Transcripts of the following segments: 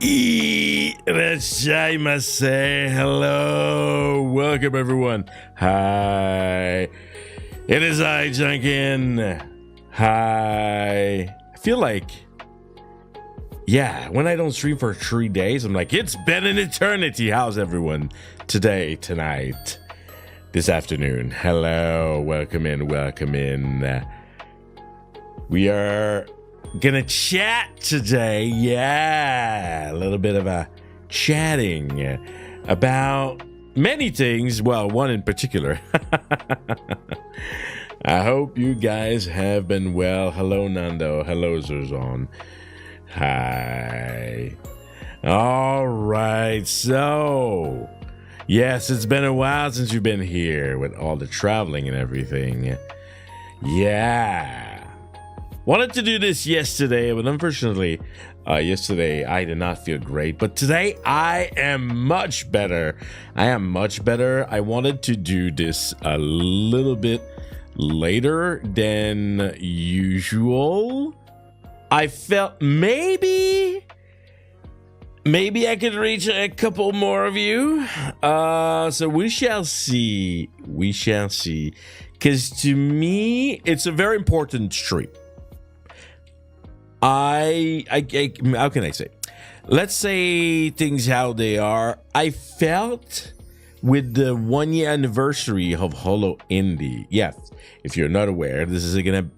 Irashaimase. Hello. Welcome, everyone. Hi. It is I, Janken. Hi. I feel like, when I don't stream for 3 days, I'm like, it's been an eternity. How's everyone today, tonight, this afternoon? Hello. Welcome in. Welcome in. We are gonna chat today. A little bit of a chatting about many things. Well, one in particular. I hope you guys have been well. Hello, Nando. Hello, Zurzon. Hi. All right. So, yes, it's been a while since you've been here with all the traveling and everything. Wanted to do this yesterday, but unfortunately, yesterday I did not feel great. But today I am much better. I wanted to do this a little bit later than usual. I felt maybe I could reach a couple more of you. So we shall see. Because to me, it's a very important stream. How can I say? Let's say things how they are. I felt with the 1 year anniversary of Holo Indie. Yes, if you're not aware, this is gonna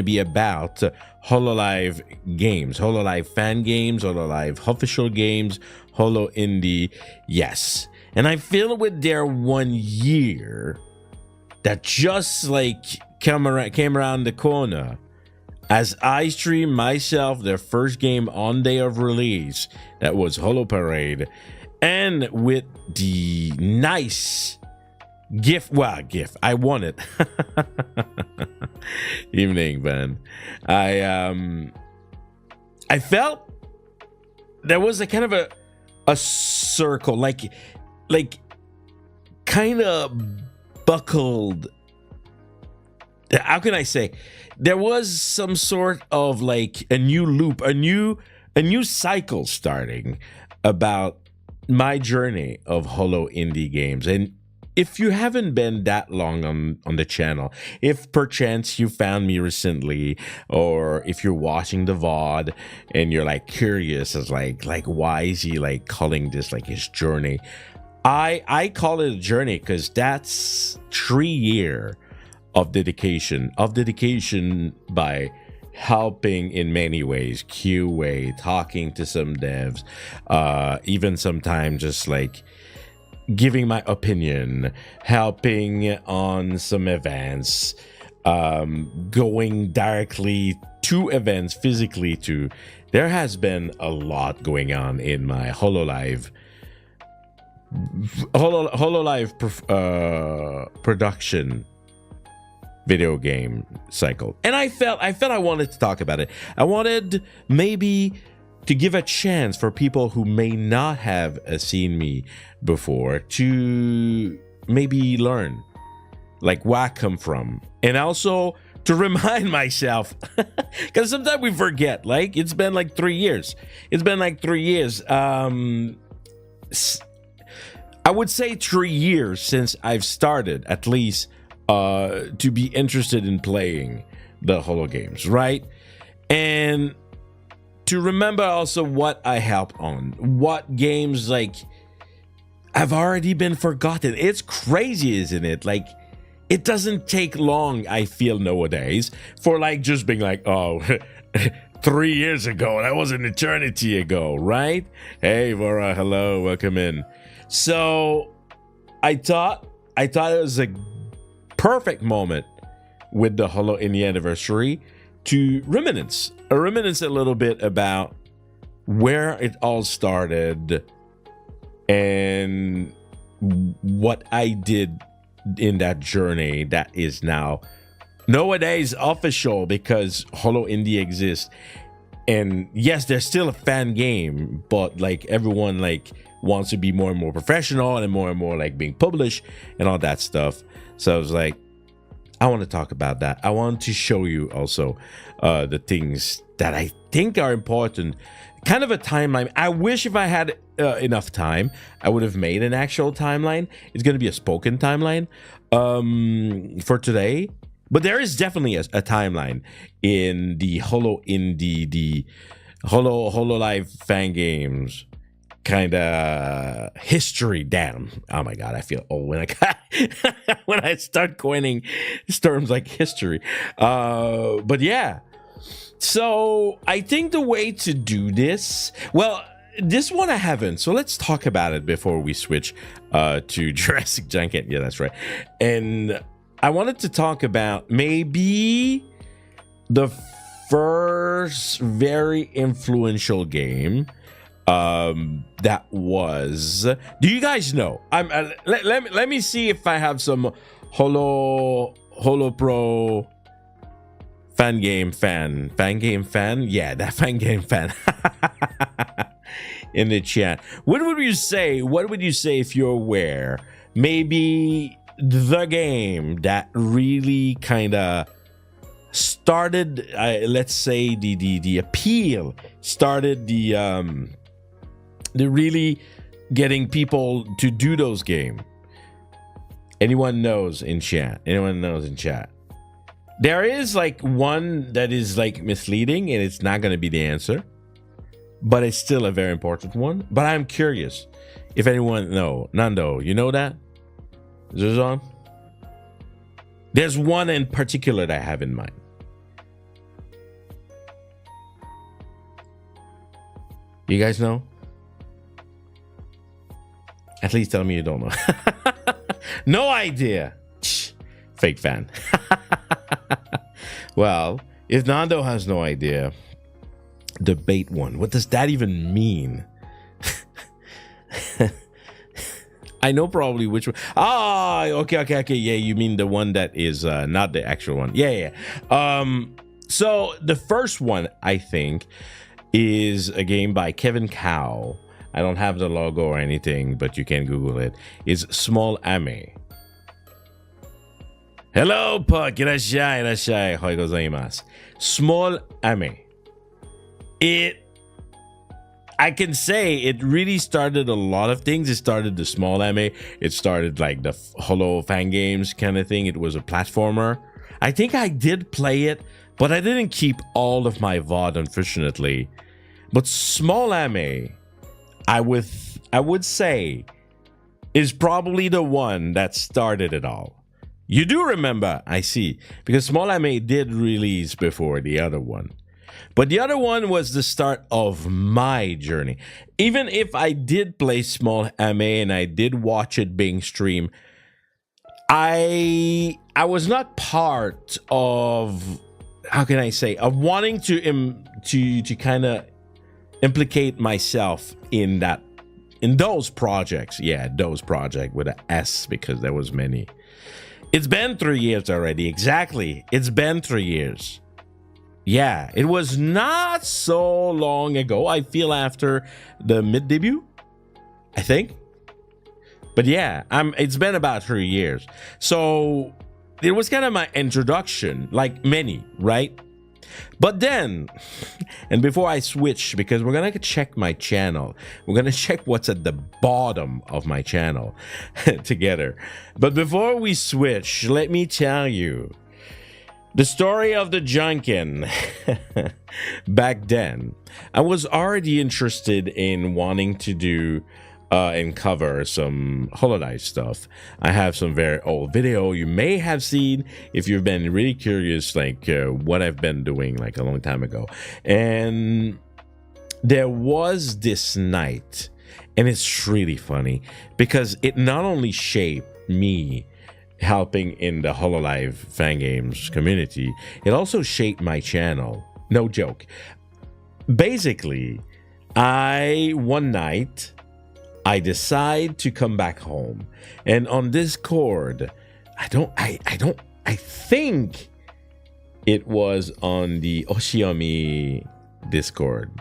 be about Hololive games, Hololive Fan Games, Hololive official games, Holo Indie. Yes, and I feel with their 1 year that just like came around the corner. As I stream myself their first game on day of release, that was Holo Parade, and with the nice gift, I won it. Evening, man. I felt there was a kind of a circle, like kind of buckled. How can I say? There was some sort of like a new loop, a new cycle starting about my journey of Holo Indie games. And if you haven't been that long on the channel, if perchance you found me recently, or if you're watching the VOD and you're like curious as like why is he like calling this like his journey? I call it a journey because that's 3 years of dedication by helping in many ways, QA, talking to some devs, even sometimes just like giving my opinion, helping on some events, going directly to events physically too. There has been a lot going on in my Hololive production video game cycle, and I felt I wanted to talk about it. I wanted maybe to give a chance for people who may not have seen me before to maybe learn like where I come from, and also to remind myself, because sometimes we forget, like it's been like 3 years. I would say 3 years since I've started, at least, to be interested in playing the Holo games, right? And to remember also what I helped on, what games like have already been forgotten. It's crazy, isn't it? Like, it doesn't take long, I feel nowadays, for like just being like, oh, 3 years ago, that was an eternity ago, right? Hey, Vora, hello, welcome in. So I thought it was a perfect moment with the Holo Indie anniversary to reminisce a little bit about where it all started and what I did in that journey that is now nowadays official because Holo Indie exists. And yes, there's still a fan game, but like everyone like wants to be more and more professional and more like being published and all that stuff. So I was like, I want to talk about that. I want to show you also the things that I think are important. Kind of a timeline. I wish if I had enough time, I would have made an actual timeline. It's going to be a spoken timeline for today. But there is definitely a timeline in the Hololive Fan Games kind of history. Damn. Oh my God, I feel old when I start coining terms like history. But yeah. So I think the way to do this, well, this one I haven't. So let's talk about it before we switch to Jurassic Janken. Yeah, that's right. And I wanted to talk about maybe the first very influential game that was. Do you guys know? Let me see if I have some Holo Pro fan game fan. Yeah, that fan game fan in the chat. What would you say? What would you say if you're aware? Maybe the game that really kind of started, let's say the appeal, started the really getting people to do those games. Anyone knows in chat? Anyone knows in chat? There is like one that is like misleading, and it's not going to be the answer, but it's still a very important one. But I'm curious if anyone know. Nando, you know that? Zuzon? There's one in particular that I have in mind. You guys know? At least tell me you don't know. No idea. Fake fan. Well, if Nando has no idea, debate one. What does that even mean? I know probably which one. Ah, okay. Yeah, you mean the one that is not the actual one. Yeah. So the first one, I think, is a game by Kevin Cow. I don't have the logo or anything, but you can Google it. It's Small Ame. Hello, Puck. Irashai. Ohayou gozaimasu. Small Ame. I can say it really started a lot of things. It started the Small Ame. It started like the Holo Fan Games kind of thing. It was a platformer. I think I did play it, but I didn't keep all of my VOD, unfortunately. But Small Ame, I would say, is probably the one that started it all. You do remember, I see, because Small Ame did release before the other one. But the other one was the start of my journey. Even if I did play Small Ame and I did watch it being streamed, I was not part of, how can I say, of wanting to kind of implicate myself in those projects. Yeah, those projects with an S, because there was many. It's been 3 years already. Exactly. It's been 3 years. Yeah, it was not so long ago. I feel after the mid debut, I think. But yeah, it's been about 3 years. So it was kind of my introduction, like many, right? But then, and before I switch, because we're going to check my channel, we're going to check what's at the bottom of my channel together. But before we switch, let me tell you the story of the Janken. Back then, I was already interested in wanting to do and cover some Hololive stuff. I have some very old video you may have seen if you've been really curious, like what I've been doing like a long time ago. And there was this night, and it's really funny because it not only shaped me helping in the Hololive Fan Games community, it also shaped my channel. No joke. Basically, one night I decide to come back home, and on Discord, I think it was on the Oshiomi Discord,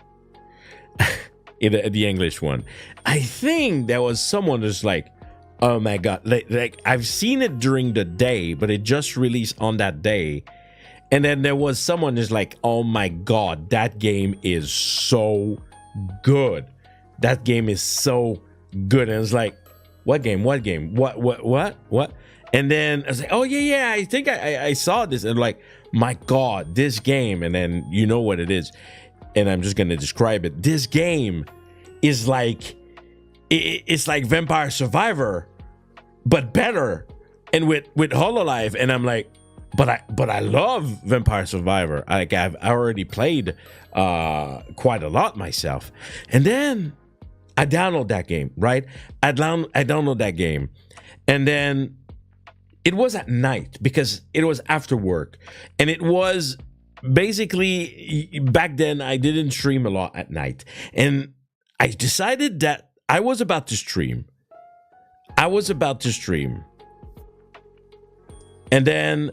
the English one. I think there was someone who's like, Oh my god! Like I've seen it during the day, but it just released on that day, and then there was someone who's like, "Oh my god, that game is so good! That game is so good!" And it's like, "What game? What game? What?" And then I was like, "Oh yeah, I think I saw this," and like, "My god, this game!" And then you know what it is, and I'm just gonna describe it. This game is like. It's like Vampire Survivor, but better, and with Hololive. And I'm like, but I love Vampire Survivor. Like I've already played quite a lot myself. And then I download that game, right? I download that game, and then it was at night because it was after work, and it was basically back then I didn't stream a lot at night, and I decided that. I was about to stream. And then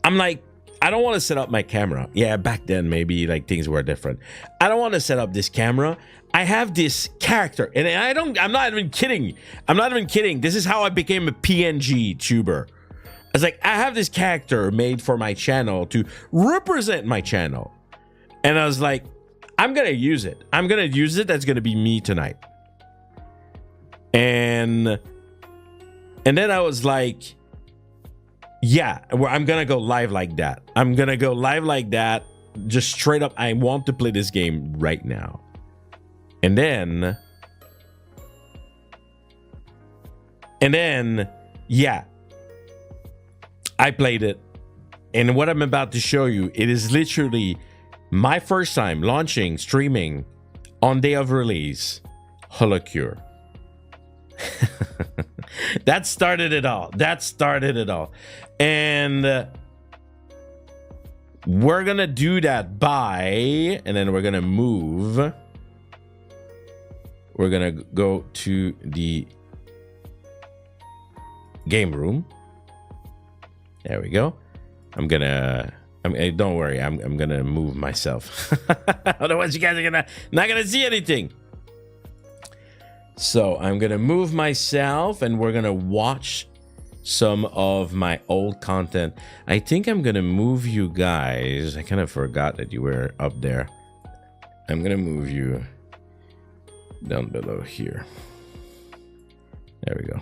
I'm like, I don't want to set up my camera. Yeah, back then maybe like things were different. I don't want to set up this camera. I have this character, and I'm not even kidding. This is how I became a PNG tuber. I was like, I have this character made for my channel to represent my channel. And I was like, I'm gonna use it. That's gonna be me tonight. And then I was like, yeah, I'm gonna go live like that. Just straight up. I want to play this game right now. And then, yeah, I played it. And what I'm about to show you, it is literally my first time launching, streaming on day of release, Holocure. That started it all. And we're gonna do that and then we're gonna move. We're gonna go to the game room. There we go. Don't worry, I'm gonna move myself. Otherwise, you guys are not gonna see anything. So I'm gonna move myself, and we're gonna watch some of my old content. I think I'm gonna move you guys. I kind of forgot that you were up there. I'm gonna move you down below here. There we go.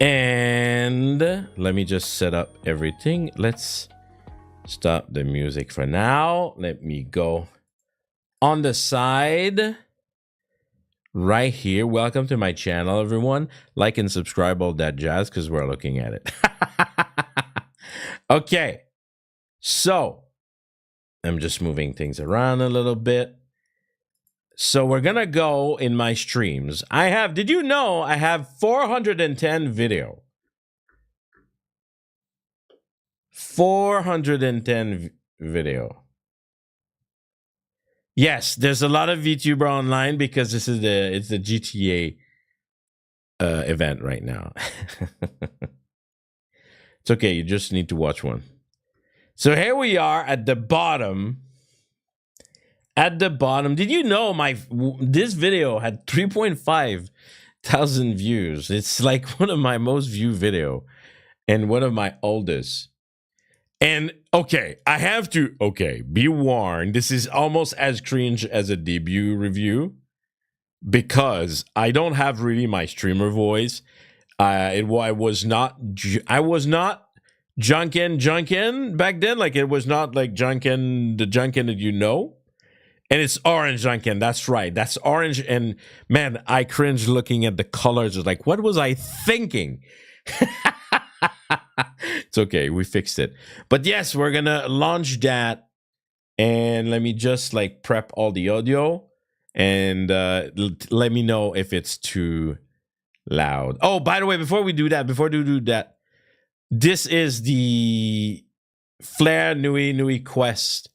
And let me just set up everything. Let's stop the music for now. Let me go on the side right here. Welcome to my channel, everyone. Like and subscribe, all that jazz, because we're looking at it. Okay, so I'm just moving things around a little bit. So we're gonna go in my streams. Did you know I have 410 video? 410 video. Yes, there's a lot of VTuber online because it's the GTA event right now. It's okay, you just need to watch one. So here we are at the bottom. Did you know this video had 3.5 thousand views? It's like one of my most viewed video and one of my oldest. And okay, be warned, this is almost as cringe as a debut review because I don't have really my streamer voice. I was not Janken back then. Like it was not like Janken, the Janken that you know. And it's orange Janken. That's right. That's orange. And man, I cringe looking at the colors. It's like, what was I thinking? It's okay. We fixed it. But yes, we're going to launch that. And let me just like prep all the audio. And let me know if it's too loud. Oh, by the way, before we do that, this is the Flare Nui Quest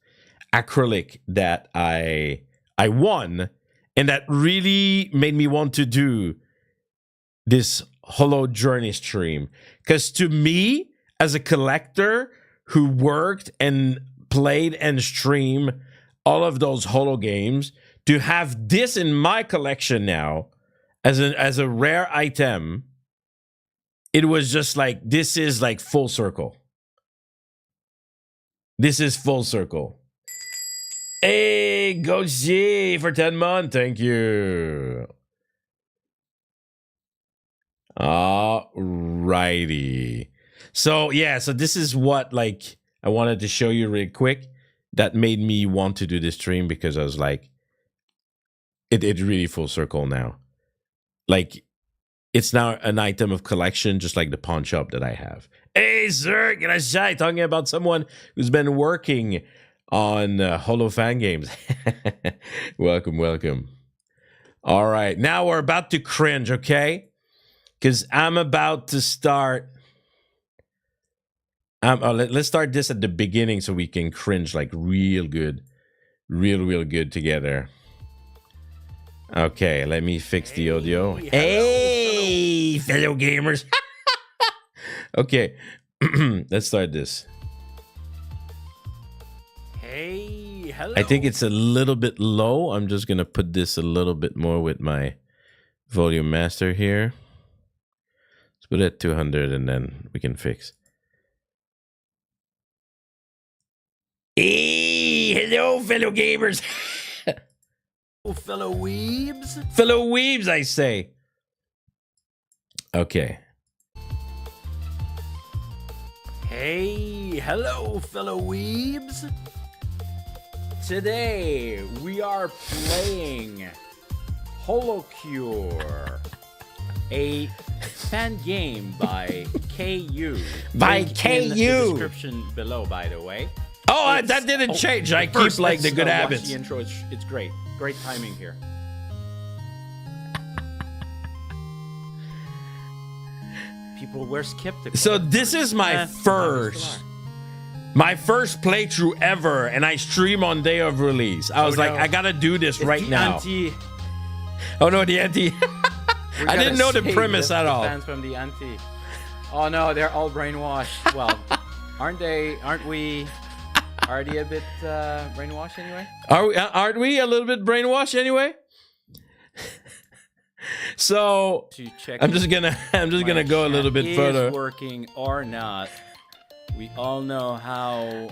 acrylic that I won, and that really made me want to do this Holo Journey stream. Because to me, as a collector who worked and played and streamed all of those Holo games, to have this in my collection now as a rare item, it was just like, this is like full circle. This is full circle. Hey, Goji for 10 months. Thank you. Alrighty. So yeah, so this is what like I wanted to show you real quick. That made me want to do this stream because I was like, it's really full circle now. Like, it's now an item of collection, just like the pawn shop that I have. Hey, sir, gracias. Talking about someone who's been working on Hololive Fan Games. Welcome, welcome. All right, now we're about to cringe, okay? Because I'm about to start. Let's start this at the beginning so we can cringe like real good, real good together. Okay, let me fix the audio. Hey, fellow gamers. Okay, let's start this. Hey, hello. I think it's a little bit low. I'm just going to put this a little bit more with my volume master here. Let's put it at 200 and then we can fix. Hey, hello, fellow gamers. Fellow weebs. Fellow weebs, I say. Okay. Hey, hello, fellow weebs. Today we are playing Holocure, a fan game by KU. By Link KU. in the description below, by the way. Oh, that didn't change. I keep like the good habits. Watch the intro. It's great. Great timing here. People were skeptical. So this is my first playthrough ever, and I stream on day of release. I was like, I gotta do this right now. Oh no, the anti. I didn't know the premise at all. Fans from the anti. Oh no, they're all brainwashed. Well, aren't they? Aren't we? Are they a bit brainwashed anyway? Aren't we a little bit brainwashed anyway? So I'm just gonna go a little bit further. Working or not, we all know how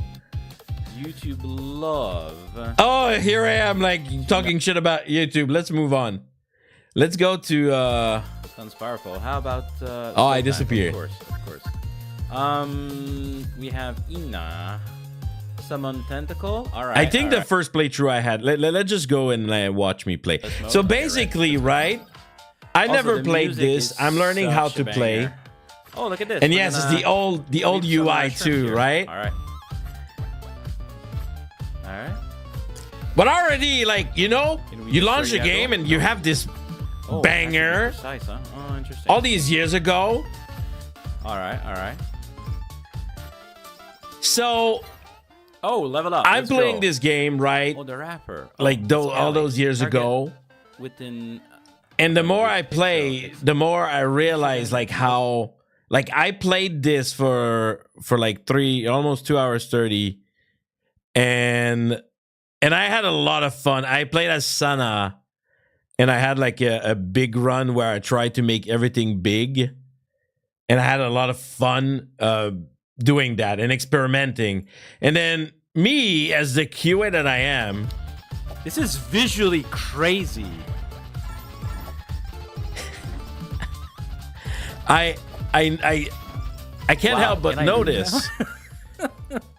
YouTube love. Oh, here I am, like talking shit about YouTube. Let's move on. Let's go to. Sounds powerful. How about? Oh, I disappeared. Of course. We have Ina. Summon Tentacle. All right. I think the first playthrough I had. Let's just go and watch me play. So basically, right? I never played this. I'm learning how to play. Oh, look at this. And yes, it's the old UI too, right? All right. But already, like, you know, you launch a game and you have this banger. Precise, huh? Oh, interesting. All these years ago. All right. So. Oh, level up. I'm playing this game, right? Oh, the rapper. Like all those years ago. Within. And the more I play, the more I realize like how, like I played this for like almost 2 hours 30, and I had a lot of fun. I played as Sana, and I had like a big run where I tried to make everything big, and I had a lot of fun doing that and experimenting. And then me, as the QA that I am, this is visually crazy. I can't help but notice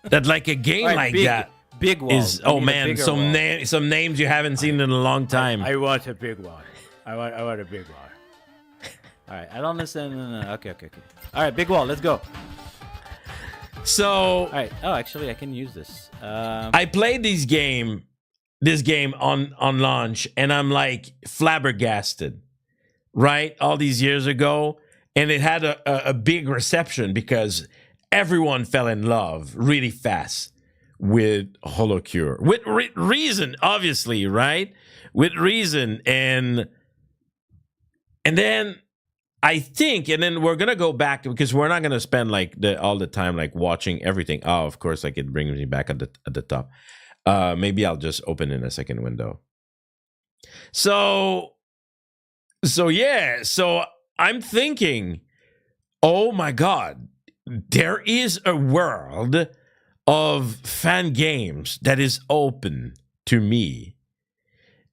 that like a game like that big one is some names you haven't seen in a long time. I want a big one. I want a big one. All right, I don't understand. No. Okay. All right, big wall. Let's go. So, all right. Oh, actually, I can use this. I played this game on launch, and I'm like flabbergasted, right? All these years ago, and it had a big reception because everyone fell in love really fast with Holocure. With reason, obviously, right? With reason, and then I think, and then we're gonna go back because we're not gonna spend like all the time like watching everything. Oh, of course, like it brings me back at the top. Maybe I'll just open in a second window. So yeah, so I'm thinking, oh my god, there is a world of fan games that is open to me.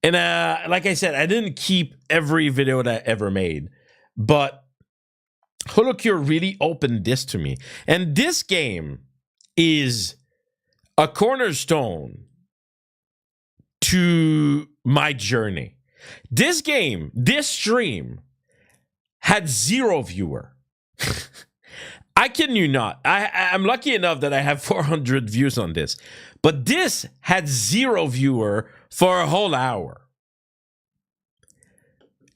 And like I said, I didn't keep every video that I ever made, but Holocure really opened this to me. And this game is a cornerstone to my journey. This game, this stream, had 0 viewer. I kid you not. I'm lucky enough that I have 400 views on this. But this had 0 viewer for a whole hour.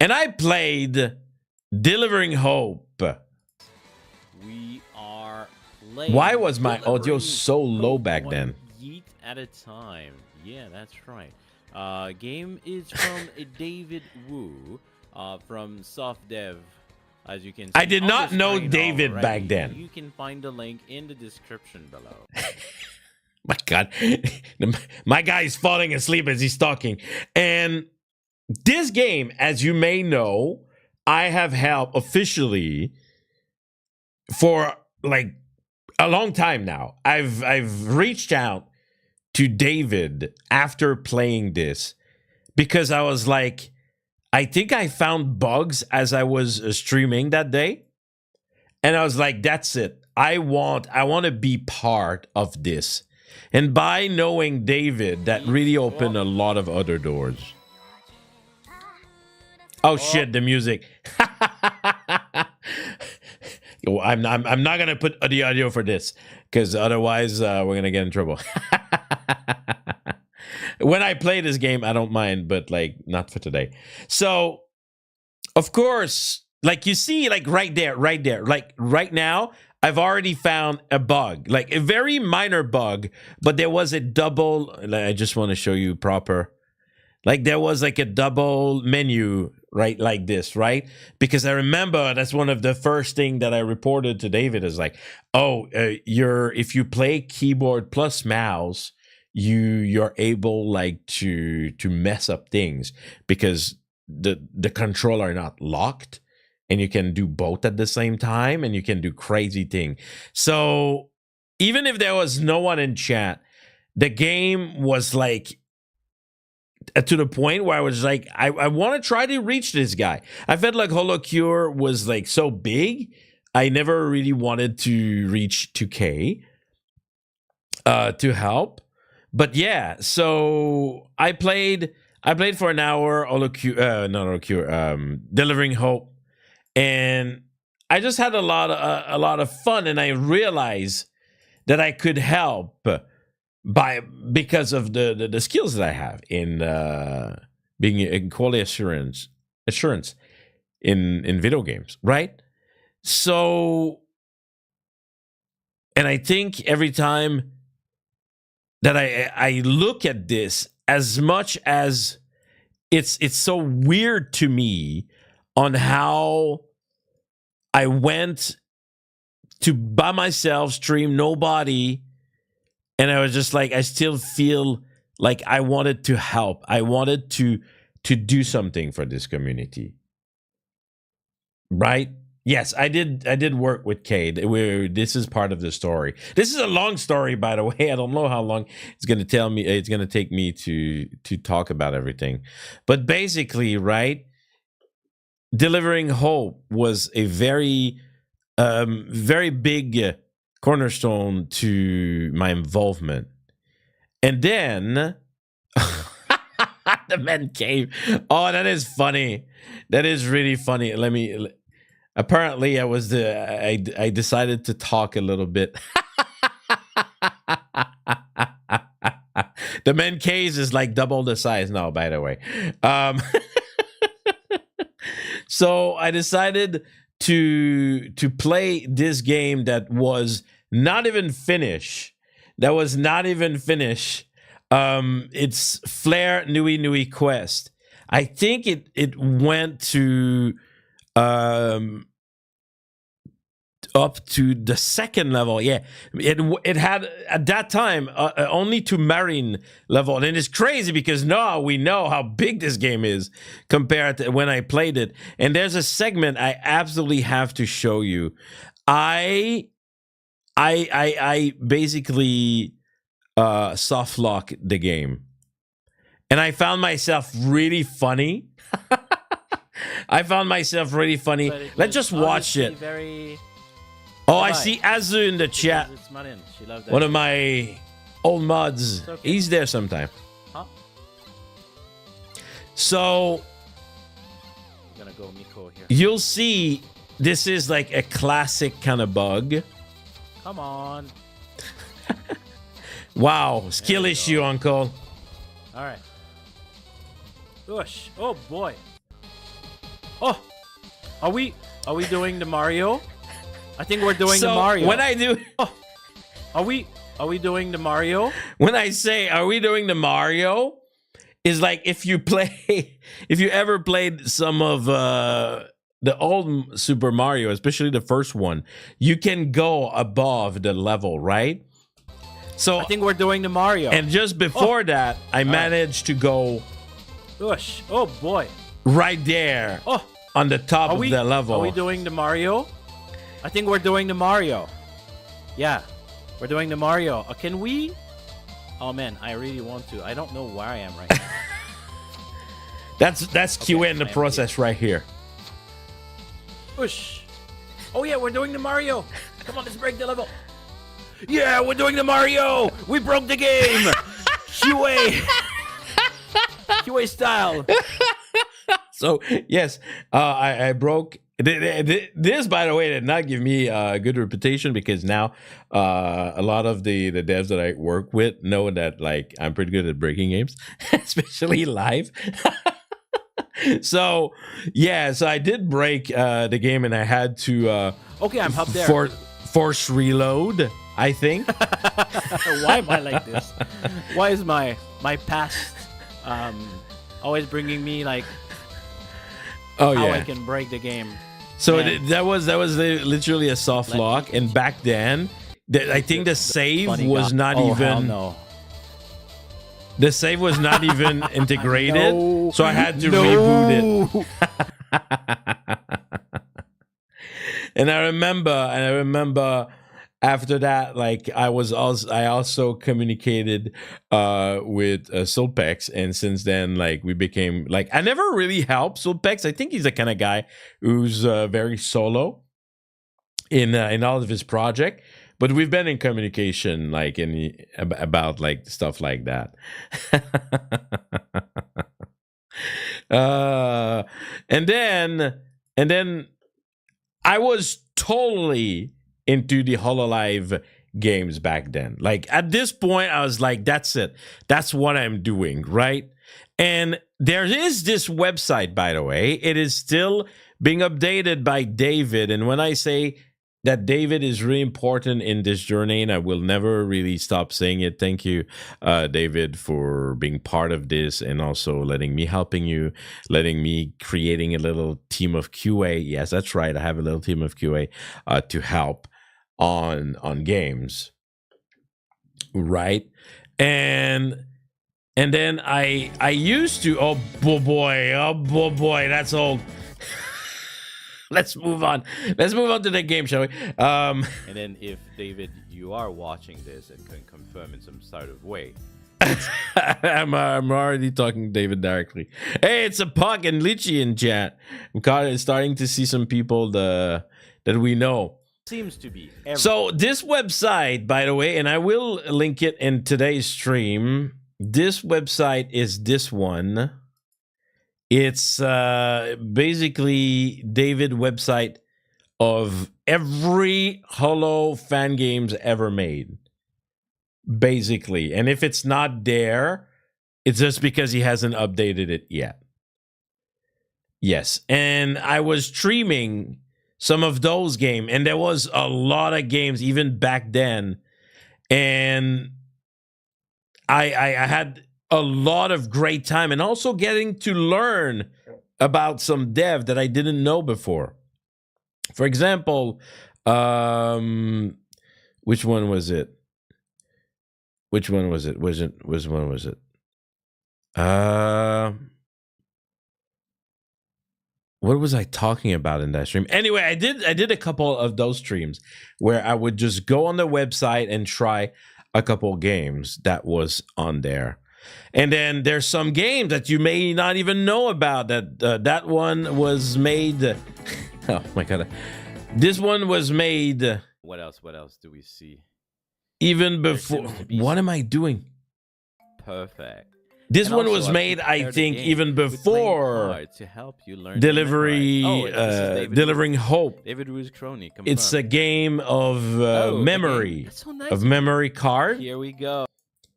And I played Delivering Hope. We are playing. Why was my audio so low back then? Yeet at a time. Yeah, that's right. Game is from David Wu from Soft Dev. As you can see, I did not know David back then. You can find the link in the description below. My God. My guy is falling asleep as he's talking. And this game, as you may know, I have helped officially for like a long time now. I've reached out to David after playing this because I was like, I think I found bugs as I was streaming that day. And I was like, that's it. I want to be part of this. And by knowing David, that really opened a lot of other doors. Oh shit, the music. I'm not gonna put the audio for this because otherwise we're gonna get in trouble. When I play this game, I don't mind, but like not for today. So, of course, like you see, like right there, like right now, I've already found a bug, like a very minor bug, but there was a double. I just want to show you proper. Like there was like a double menu, right? Like this, right? Because I remember that's one of the first thing that I reported to David is like, oh, if you play keyboard plus mouse, you're able like to mess up things because the control are not locked and you can do both at the same time and you can do crazy thing. So even if there was no one in chat, the game was like to the point where I was like, I want to try to reach this guy. I felt like Holocure was like so big, I never really wanted to reach 2K to help. But yeah, so I played for an hour Delivering Hope, and I just had a lot of fun, and I realized that I could help because of the skills that I have in being in quality assurance in video games, right? So, and I think every time that I look at this, as much as it's so weird to me on how I went to by myself stream nobody, and I was just like, I still feel like I wanted to help. I wanted to do something for this community. Right? Yes, I did work with Cade. This is part of the story. This is a long story, by the way. I don't know how long it's going to take me to talk about everything. But basically, right? Delivering Hope was a very very big cornerstone to my involvement. And then the man cave. Oh, that is funny. That is really funny. Apparently, I decided to talk a little bit. The man case is like double the size now, by the way. So I decided to play this game that was not even finished. It's Flare Nui Nui Quest. I think it went to up to the second level. Yeah, it had at that time only to marine level, and it's crazy because now we know how big this game is compared to when I played it. And there's a segment I absolutely have to show you. I basically soft lock the game, and I found myself really funny. I found myself really funny. Let's just watch it. Very... Oh, I see Azu in the chat. It's not in. She loved that. One of my old mods. Okay. He's there sometime. Huh? So I'm gonna go Miko here. you'll see this is like a classic kind of bug. Come on. Wow, skill issue, Uncle. All right. Whoosh. Oh boy. Oh, are we doing the Mario? I think we're doing the Mario. When I do, Are we doing the Mario? when I say, are we doing the Mario? Is like if you ever played some of the old Super Mario, especially the first one, you can go above the level, right? So I think we're doing the Mario. and just before that, I managed to go Whoosh. Oh boy. right there Oh, on the top of the level. Are we doing the Mario? I think we're doing the Mario. Yeah, we're doing the Mario. Can we? Oh man, I really want to. I don't know where I am right now. That's QA Okay, in the I am process right here. Whoosh. Oh yeah, we're doing the Mario. Come on, let's break the level. Yeah, we're doing the Mario. We broke the game. QA. QA style. So yes, I broke. This, by the way, did not give me a good reputation because now a lot of the devs that I work with know that like I'm pretty good at breaking games, especially live. So yeah, so I did break the game, and I had to Okay, I'm up there. force reload, I think. Why am I like this? Why is my past always bringing me like Oh how yeah. I can break the game? So Man. that was literally a soft lock, and back then, I think the save Funny was guy. not Oh, hell even. no. The save was not even integrated, No. so I had to No. reboot it. And I remember after that, like I also communicated with Sulpex, and since then, like we became like I never really helped Sulpex. I think he's the kind of guy who's very solo in all of his project. But we've been in communication, like about like stuff like that. And then I was totally into the Hololive games back then. Like at this point, I was like, that's it. That's what I'm doing, right? And there is this website, by the way. It is still being updated by David. And when I say that David is really important in this journey, and I will never really stop saying it. Thank you, David, for being part of this, and also letting me creating a little team of QA. Yes, that's right. I have a little team of QA to help on games, right? And then I used to. Oh boy, that's old. Let's move on. Let's move on to the game, shall we? And then if David, you are watching this and can confirm in some sort of way. I'm already talking to David directly. Hey, it's a Puck and Lychee in chat. I'm starting to see some people that we know. Seems to be. So this website, by the way, and I will link it in today's stream. This website is this one. It's basically David website of every Holo fan games ever made, basically. And if it's not there, it's just because he hasn't updated it yet. Yes, and I was streaming some of those games, and there was a lot of games even back then, and I had a lot of great time, and also getting to learn about some dev that I didn't know before. For example, Which one was it? Which one was it? Which one was it? What was I talking about in that stream? Anyway, I did a couple of those streams where I would just go on the website and try a couple games that was on there. And then there's some games that you may not even know about that one was made. Oh my God. This one was made. What else do we see? Even before. What am I doing? Perfect. This And one also, was I've made, I prepared a think, game even with playing before cards to help you learn delivery, to memorize. This is David delivering hope. David Ruiz Crony. It's a game of memory, That's so nice. of memory card, Here we go.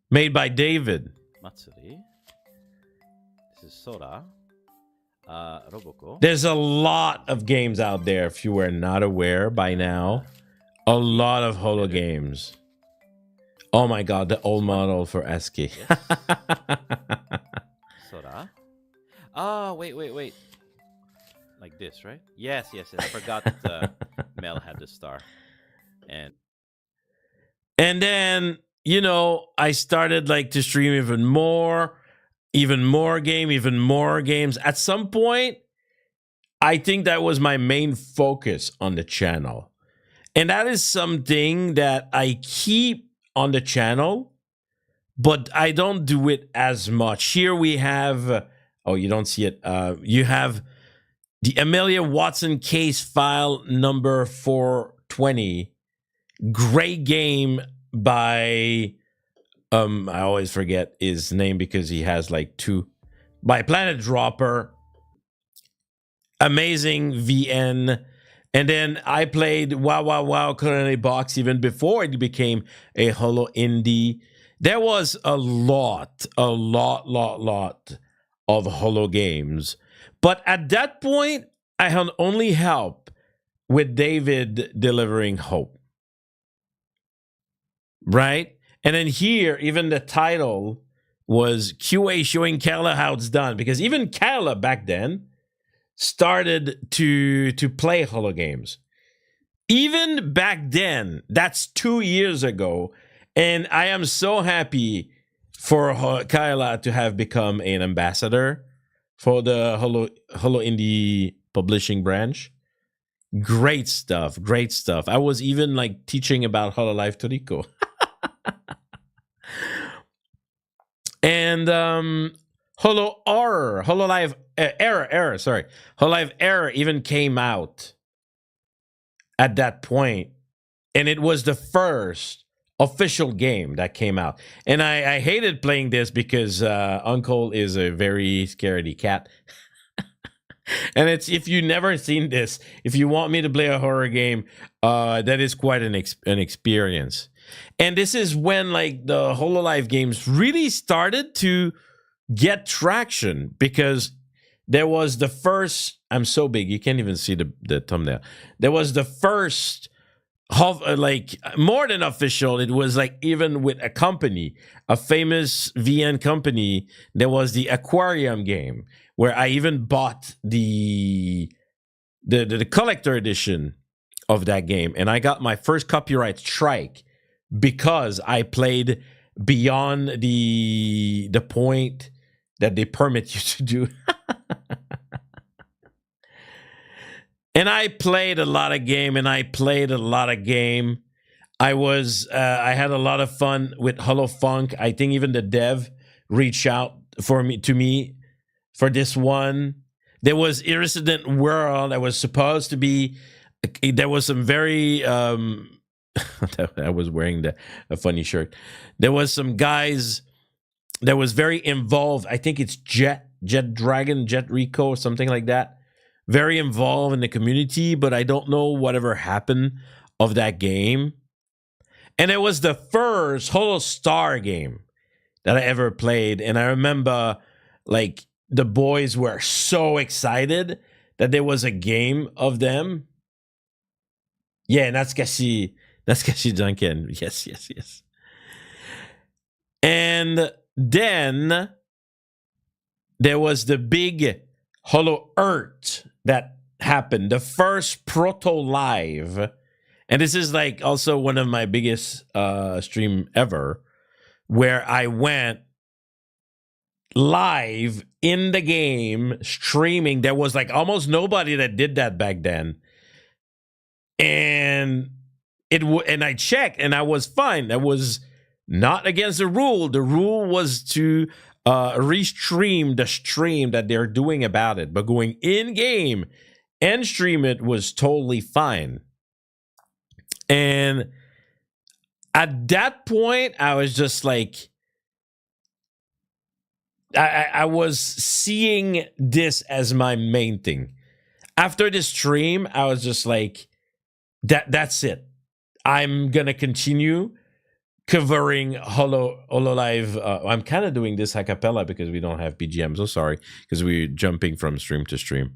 made by David. Matsuri. This is Sora. Roboko. There's a lot of games out there, if you were not aware by now. A lot of Holo games. Oh my God, the old model for Eski. Sora. Oh, wait. Like this, right? Yes. I forgot that Mel had the star. And then, I started like to stream even more games. At some point, I think that was my main focus on the channel. And that is something that I keep on the channel, but I don't do it as much. Here we have, you don't see it. You have the Amelia Watson case file number 420. Great game by, I always forget his name because he has like two, by Planet Dropper. Amazing VN. And then I played Wow Culinary Box even before it became a Holo indie. There was a lot of Holo games. But at that point, I had only help with David delivering hope. Right? And then here, even the title was QA showing Carla how it's done. Because even Carla back then started to play Holo games. Even back then, that's 2 years ago, and I am so happy for Kyla to have become an ambassador for the Holo Indie publishing branch. Great stuff. I was even like teaching about Hololive Toriko. And Hololive Error even came out at that point, and it was the first official game that came out. And I hated playing this because Uncle is a very scaredy cat. And it's, if you never seen this, if you want me to play a horror game, that is quite an experience. And this is when like the Hololive games really started to get traction, because there was the first, I'm so big you can't even see the thumbnail. There was the first like more than official, it was like even with a company, a famous VN company. There was the aquarium game where I even bought the collector edition of that game, and I got my first copyright strike because I played beyond the point that they permit you to do. And I played a lot of game, I had a lot of fun with Holo Funk. I think even the dev reached out to me for this one. There was Irresident World. I was supposed to be, there was some very, I was wearing a funny shirt. There was some guys that was very involved. I think it's Jet Rico or something like that. Very involved in the community, but I don't know whatever happened of that game. And it was the first Holo Star game that I ever played. And I remember like the boys were so excited that there was a game of them. Yeah, and that's Kashi Janken. Yes. And then there was the big Holo Earth that happened, the first proto live. And this is like also one of my biggest stream ever, where I went live in the game streaming. There was like almost nobody that did that back then. And and I checked and I was fine. That was not against the rule. The rule was to restream the stream that they're doing about it, but going in game and stream it was totally fine. And at that point, I was just like, I was seeing this as my main thing. After this stream, I was just like, that's it. I'm gonna continue covering Hololive. I'm kind of doing this a cappella because we don't have BGM. So sorry, because we're jumping from stream to stream.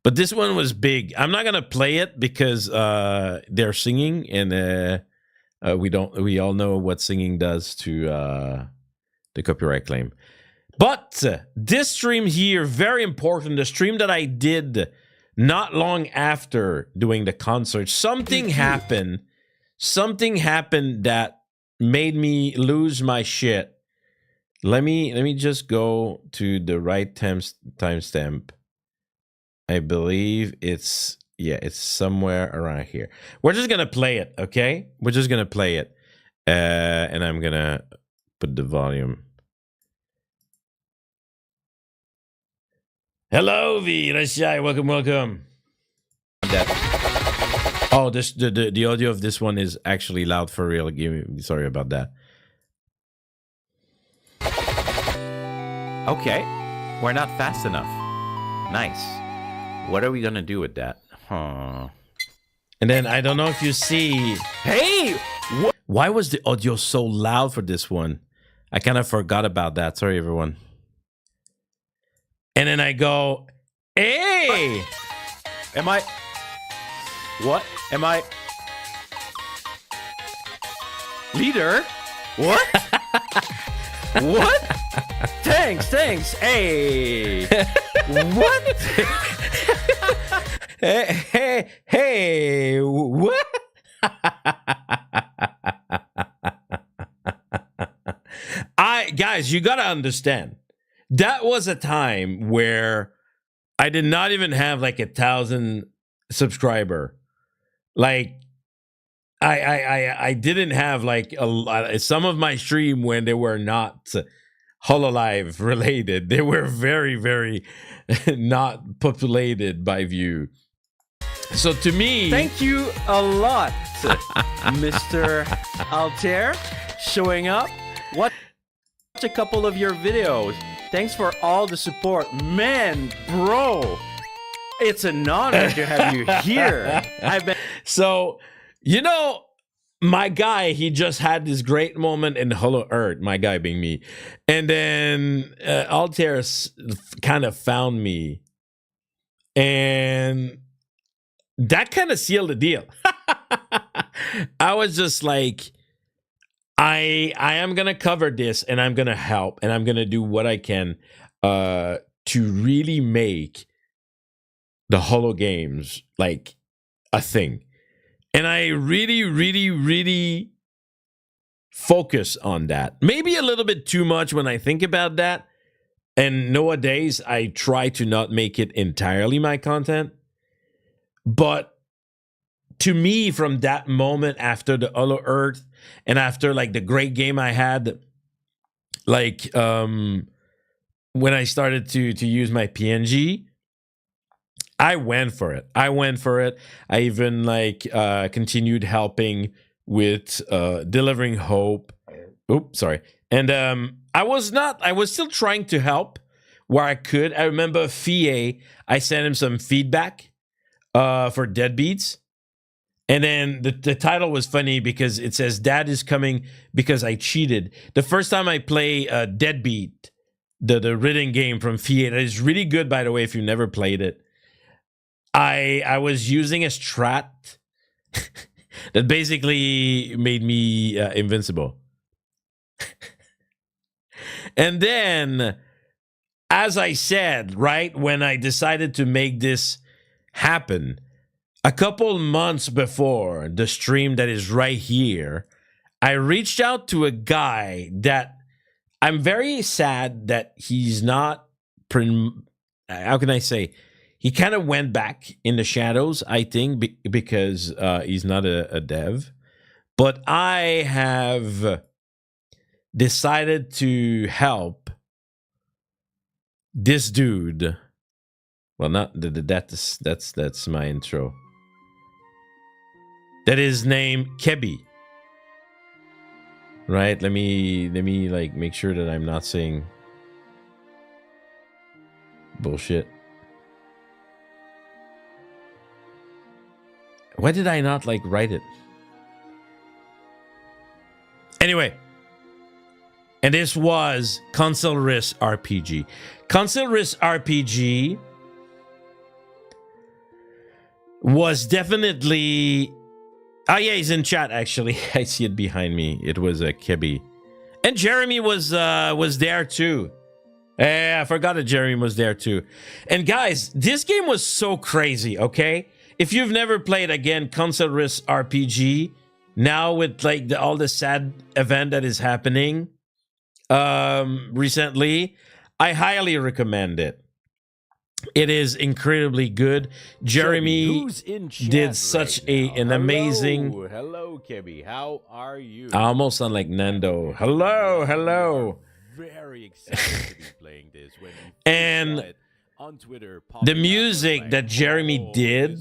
But this one was big. I'm not gonna play it because they're singing, and we all know what singing does to the copyright claim. But this stream here, very important. The stream that I did not long after doing the concert, something happened. Something happened that made me lose my shit. Let me just go to the right timestamp. I believe it's somewhere around here. We're just gonna play it, okay? We're just gonna play it, and I'm gonna put the volume. Hello, V. Rashai. Welcome. Oh, the audio of this one is actually loud for real. Sorry about that. Okay, we're not fast enough. Nice. What are we gonna do with that? Huh. And then I don't know if you see. Hey! Why was the audio so loud for this one? I kind of forgot about that. Sorry, everyone. And then I go, hey! Am I... What? Am I... Leader? What? What? Thanks. Hey! What? Hey, what? Guys, you gotta understand. That was a time where I did not even have like 1,000 subscriber. Like I didn't have like some of my stream when they were not Hololive related. They were very, very not populated by view. So to me, thank you a lot, Mr. Altair, showing up. Watch a couple of your videos. Thanks for all the support. Man, bro, it's an honor to have you here. So, you know, my guy, he just had this great moment in Holo Earth, my guy being me. And then Altair kind of found me. And that kind of sealed the deal. I was just like, I am going to cover this and I'm going to help and I'm going to do what I can to really make the Holo games like a thing. And I really, really, really focus on that. Maybe a little bit too much when I think about that. And nowadays, I try to not make it entirely my content. But to me, from that moment after the Holo Earth and after like the great game I had, like when I started to use my PNG, I went for it. I even like continued helping with delivering hope. Oops, sorry. And I was still trying to help where I could. I remember Fie, I sent him some feedback for Deadbeats. And then the title was funny because it says, Dad is coming because I cheated. The first time I play Deadbeat, the written game from Fie, that is really good, by the way, if you've never played it. I was using a strat that basically made me invincible. And then, as I said, right, when I decided to make this happen, a couple months before the stream that is right here, I reached out to a guy that I'm very sad that he's not, how can I say, he kind of went back in the shadows, I think, because he's not a dev. But I have decided to help this dude. Well, not that's my intro. That is named Kebi. Right? Let me like make sure that I'm not saying bullshit. Why did I not like write it? Anyway. And this was Console Risk RPG. Console Risk RPG was definitely... Oh yeah, he's in chat actually. I see it behind me. It was a Kebi. And Jeremy was there too. Yeah, I forgot that Jeremy was there too. And guys, this game was so crazy, okay? If you've never played, again, Console Risk RPG, now with like all the sad event that is happening recently, I highly recommend it. It is incredibly good. Jeremy did such an amazing... Hello, Kebi. How are you? I almost sound like Nando. Hello. Very excited to be playing this. And on Twitter, the music that Jeremy did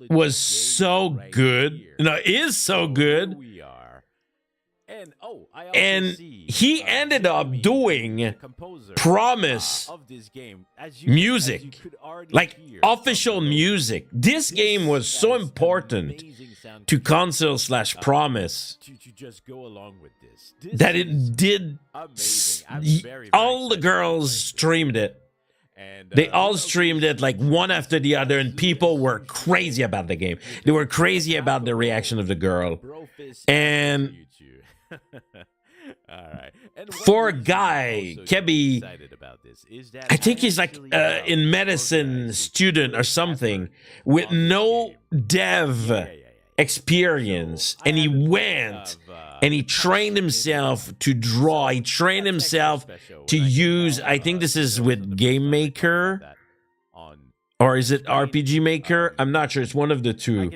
was so good. No, is so good. And he ended up doing Promise music, like official music. This game was so important to Console/Promise that it did. All the girls streamed it. They all streamed it like one after the other, and people were crazy about the game. They were crazy about the reaction of the girl. And for a guy, Kebi, I think he's like in medicine student or something with no dev experience, and he went and he trained himself to draw. He trained himself to use, I think this is with Game Maker, or is it RPG Maker? I'm not sure. It's one of the two.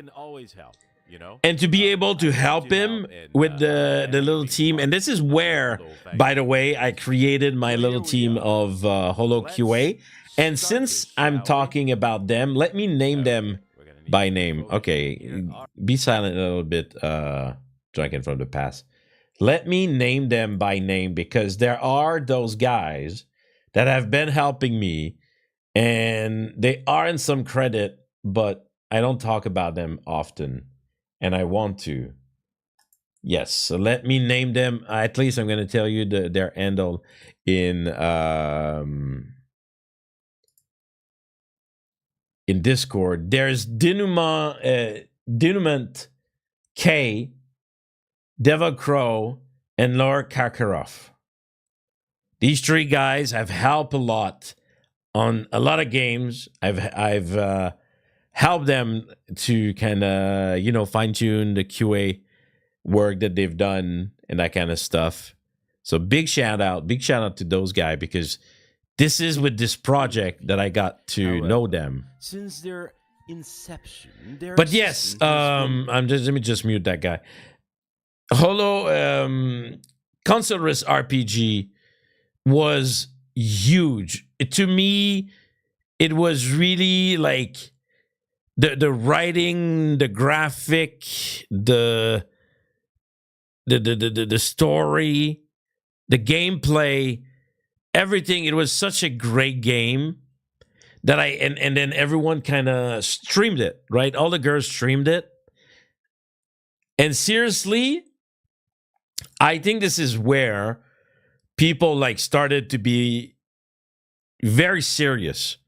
And to be able to help him with the little team. And this is where, by the way, I created my little team of Holo QA. And since I'm talking about them, let me name them by name. Okay, be silent a little bit, Janken from the past. Let me name them by name, because there are those guys that have been helping me, and they are in some credit, but I don't talk about them often. And I want to. Yes, so let me name them. At least I'm going to tell you their handle in Discord. There's Denouement K, Deva Crow, and Laura Karkaroff. These three guys have helped a lot on a lot of games. I've help them to kind of, fine-tune the QA work that they've done and that kind of stuff. So big shout out to those guys, because this is with this project that I got to know them. Since their inception, but yes, let me just mute that guy. Holo Console Risk RPG was huge. To me, it was really like the writing, the graphic, the story, the gameplay, everything. It was such a great game that and then everyone kind of streamed it, right? All the girls streamed it. And seriously, I think this is where people like started to be very serious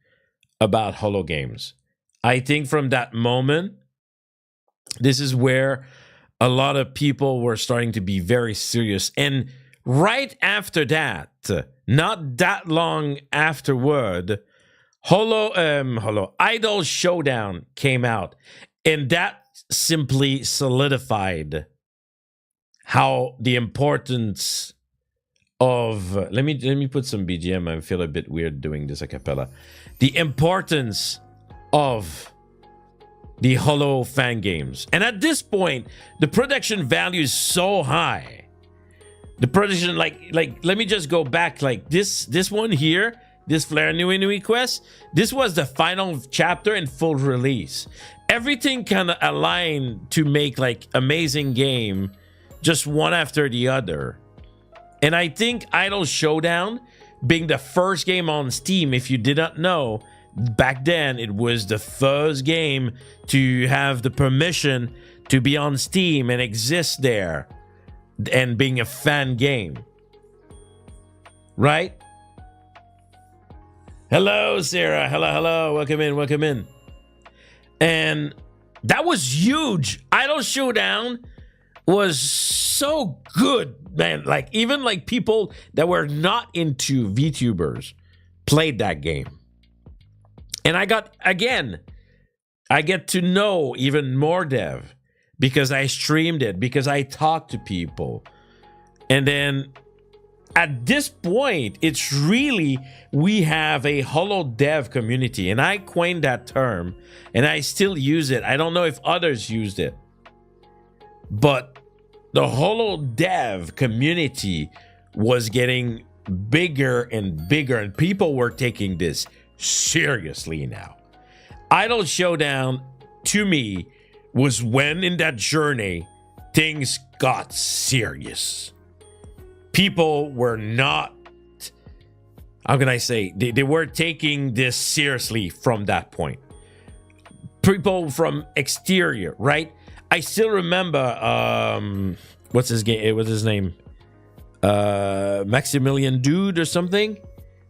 about Holo games. I think from that moment, this is where a lot of people were starting to be very serious. And right after that, not that long afterward, Holo Idol Showdown came out, and that simply solidified how the importance of let me put some BGM. I feel a bit weird doing this a cappella. The importance of the Holo fan games. And at this point, the production value is so high. The production, like let me just go back. Like this one here, this Flare Nui Nui Quest, this was the final chapter and full release. Everything kind of aligned to make like amazing game, just one after the other. And I think Idol Showdown being the first game on Steam, if you did not know, back then it was the first game to have the permission to be on Steam and exist there and being a fan game. Right? Hello, Sarah. Hello. Welcome in. And that was huge. Idol Showdown was so good, man. Like even like people that were not into VTubers played that game. And I get to know even more dev because I streamed it, because I talked to people. And then at this point, it's really, we have a Holo dev community. And I coined that term and I still use it. I don't know if others used it. But the Holo dev community was getting bigger and bigger, and people were taking this seriously now. Idol Showdown, to me, was when in that journey, things got serious. People were not, how can I say, they were taking this seriously from that point. People from exterior, right? I still remember, what's his name? Maximilian Dude or something,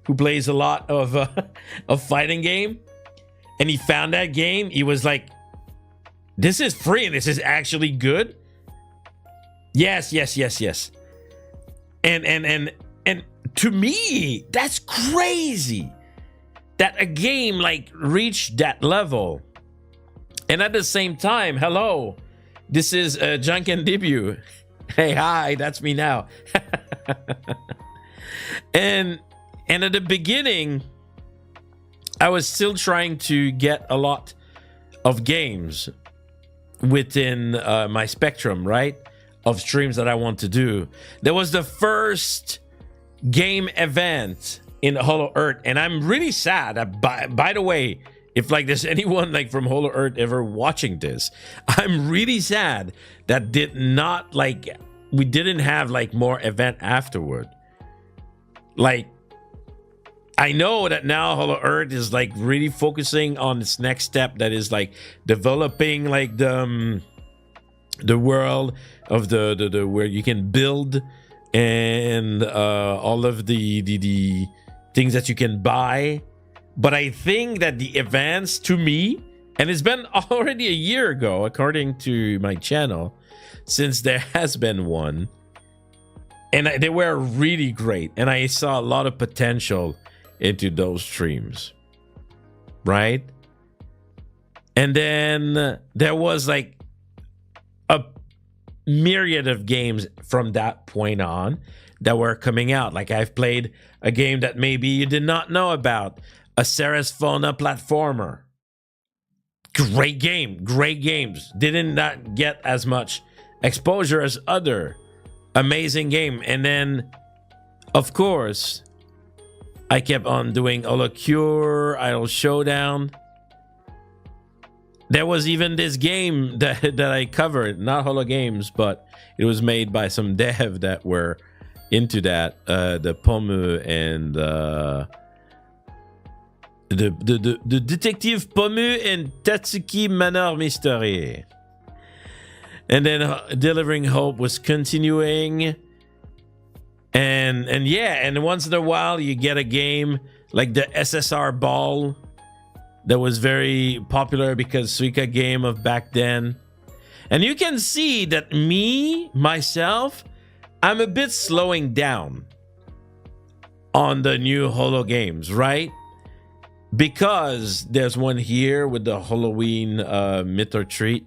who plays a lot of a fighting game. And he found that game. He was like, this is free and this is actually good. Yes. And to me, that's crazy that a game like reached that level. And at the same time, hello, this is Janken debut. Hey, hi, that's me now. and at the beginning, I was still trying to get a lot of games within my spectrum, right? Of streams that I want to do. There was the first game event in Holo Earth, and I'm really sad that, by the way, if like there's anyone like from Holo Earth ever watching this, I'm really sad that we didn't have like more event afterward. Like, I know that now Holo Earth is like really focusing on its next step, that is like developing like the world of the where you can build and all of the things that you can buy. But I think that the events, to me, and it's been already a year ago, according to my channel, since there has been one, and they were really great, and I saw a lot of potential into those streams, right? And then there was like a myriad of games from that point on that were coming out. Like I've played a game that maybe you did not know about, a Ceres Fauna platformer. Great game, great games. Didn't not get as much exposure as other amazing game. And then, of course, I kept on doing Holo Cure, Idol Showdown. There was even this game that I covered, not Holo Games, but it was made by some dev that were into that, the Pomme and the Detective Pomme and Tatsuki Manor Mystery. And then Delivering Hope was continuing. And yeah, and once in a while you get a game like the SSR Ball that was very popular because Suika game of back then. And you can see that myself, I'm a bit slowing down on the new Holo games, right? because there's one here with the Halloween myth or treat.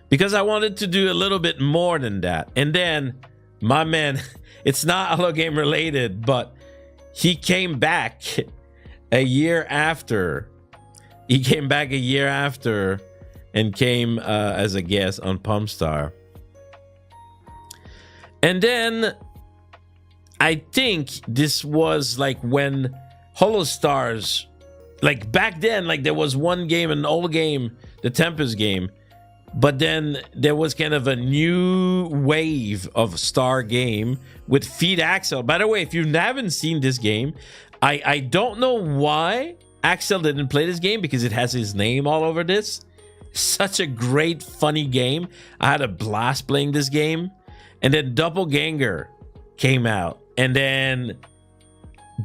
Because I wanted to do a little bit more than that. And then my man, it's not Holo game related, but he came back a year after. He came back a year after and came as a guest on Pomme Star. And then I think this was like when Holo Stars, like back then, like there was one game, an old game, the Tempest game. But then there was kind of a new wave of Star game with Feed Axel. By the way, if you haven't seen this game, I don't know why Axel didn't play this game, because it has his name all over this. Such a great, funny game. I had a blast playing this game. And then Doppelganger came out. And then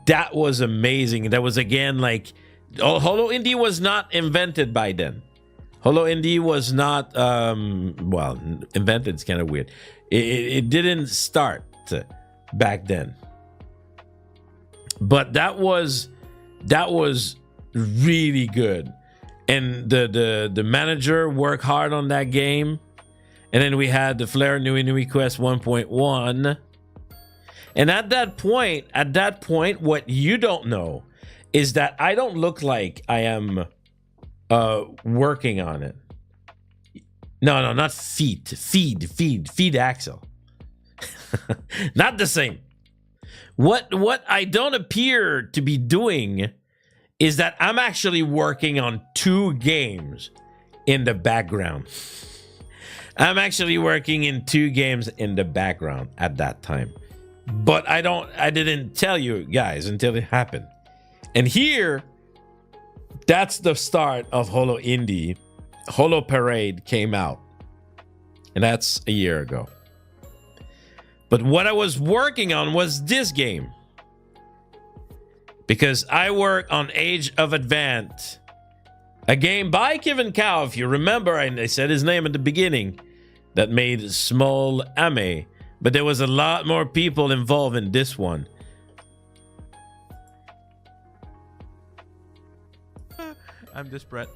that was amazing. That was again like, Holo Indie was not invented by then. Holo Indie was not, well, invented is kind of weird. It didn't start back then. But that was really good. And the manager worked hard on that game. And then we had the Flare Nui Nui Quest 1.1. And at that point, what you don't know is that I don't look like I am working on it. No, not feed Axel. Not the same. What I don't appear to be doing is that I'm actually working on 2 games in the background. I'm actually working in 2 games in the background at that time. But I didn't tell you guys until it happened. And here, that's the start of Holo Indie. Holo Parade came out. And that's a year ago. But what I was working on was this game. Because I work on Age of Advent. A game by Kevin Cow, if you remember, and I said his name at the beginning, that made Small Ame. But there was a lot more people involved in this one. I'm desperate.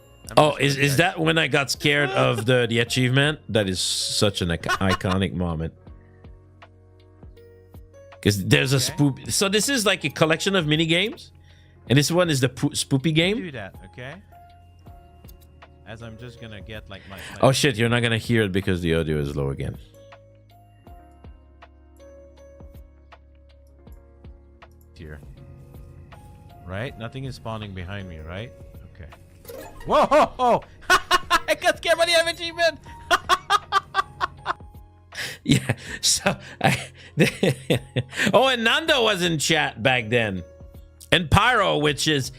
Is that when I got scared of the achievement? That is such an iconic moment. Because there's a spoopy. So this is like a collection of mini games, and this one is the spoopy game. Do that, okay? As I'm just gonna get like my oh shit! You're not gonna hear it because the audio is low again. Here, right? Nothing is spawning behind me, right? Okay. Whoa! Ho, ho. I got scared by the achievement. Yeah. So oh, and Nando was in chat back then, and Pyro, which is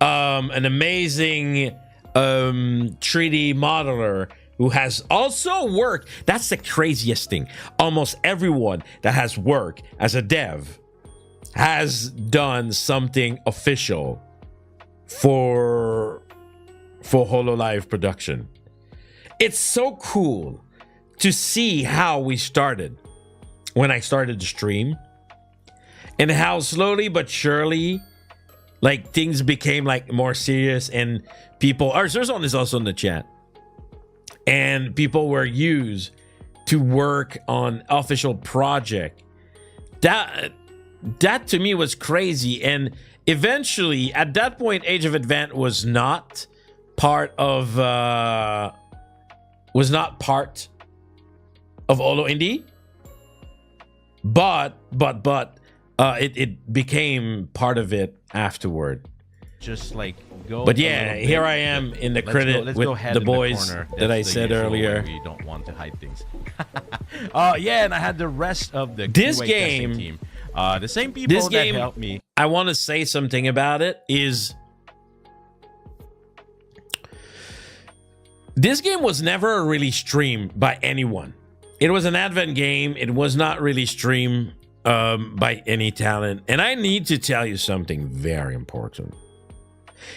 an amazing 3D modeler who has also worked. That's the craziest thing. Almost everyone that has worked as a dev has done something official for Hololive production. It's so cool to see how we started when I started to stream, and how slowly but surely like things became like more serious, and people, Zerzon is also in the chat, and people were used to work on official project. That to me was crazy. And eventually at that point, Age of Advent was not part of Holo Indie, but it became part I afterward. Just like go. But yeah, here I am in the credit with the boys that I said earlier. We don't want to hide things. Oh yeah, and I had the rest of the this QA game team. The same people this game, that helped me. I want to say something about it. Is this game was never really streamed by anyone. It was an Advent game. It was not really streamed by any talent. And I need to tell you something very important.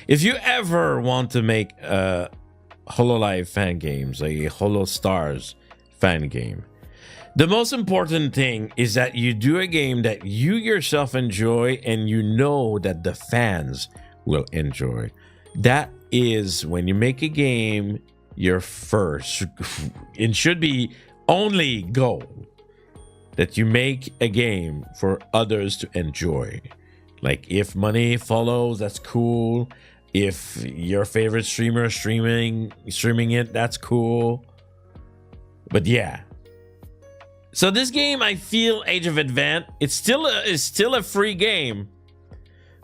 If you ever want to make Hololive Fan Games, a Holo Stars fan game, the most important thing is that you do a game that you yourself enjoy, and you know that the fans will enjoy. That is when you make a game, your first, it should be only goal that you make a game for others to enjoy. Like if money follows, that's cool. If your favorite streamer is streaming it, that's cool. But yeah. So this game, I feel Age of Advent, it's still a free game,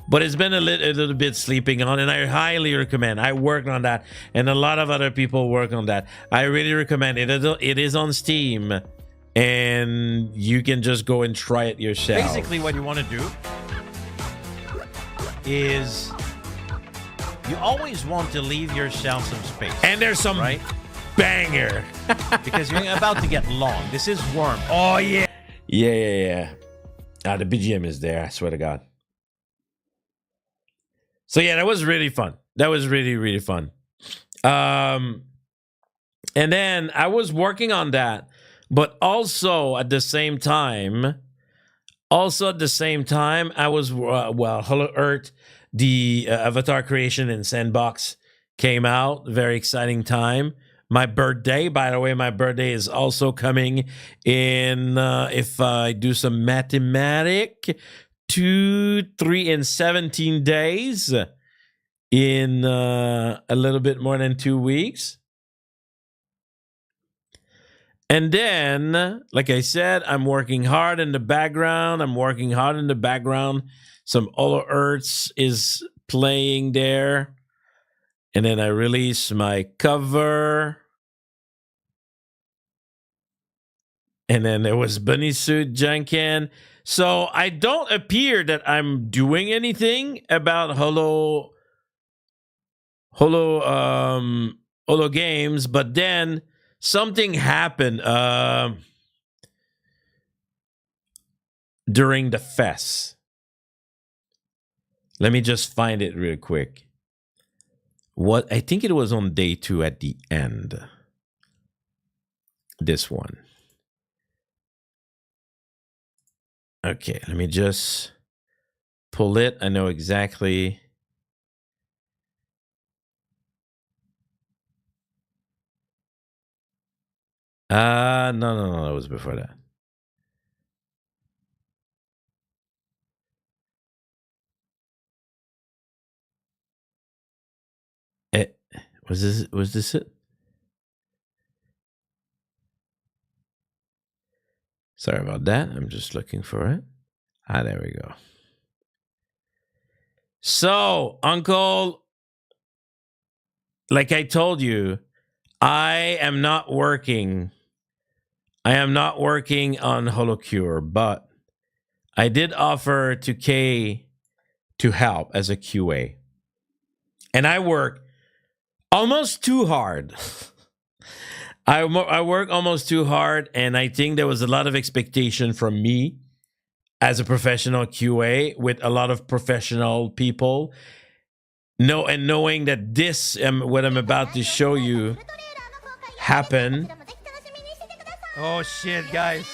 but it's been a little bit sleeping on, and I highly recommend. I worked on that, and a lot of other people work on that. I really recommend it. It is on Steam, and you can just go and try it yourself. Basically, what you want to do is you always want to leave yourself some space. And there's some right? banger. Because you're about to get long. This is Worm. Oh, yeah. Yeah. The BGM is there, I swear to God. So yeah, that was really fun. That was really, really fun. And then I was working on that, but also at the same time, I was, Hollow Earth, the avatar creation in Sandbox came out. Very exciting time. My birthday, by the way, my birthday is also coming in, if I do some mathematic, 2, 3, and 17 days in a little bit more than 2 weeks. And then, like I said, I'm working hard in the background. Some Hollow Earths is playing there. And then I release my cover. And then there was Bunny Suit Janken. So I don't appear that I'm doing anything about Holo games, but then something happened during the fest. Let me just find it real quick. What I think it was on day 2 at the end. This one. Okay, let me just pull it. I know exactly. No, it was before that. Was this it? Sorry about that. I'm just looking for it. There we go. So, Uncle, like I told you, I am not working on HoloCure, but I did offer to Kay to help as a QA. And I work almost too hard. I work almost too hard, and I think there was a lot of expectation from me as a professional QA with a lot of professional people. Knowing that this, what I'm about to show you, happened. Oh, shit, guys.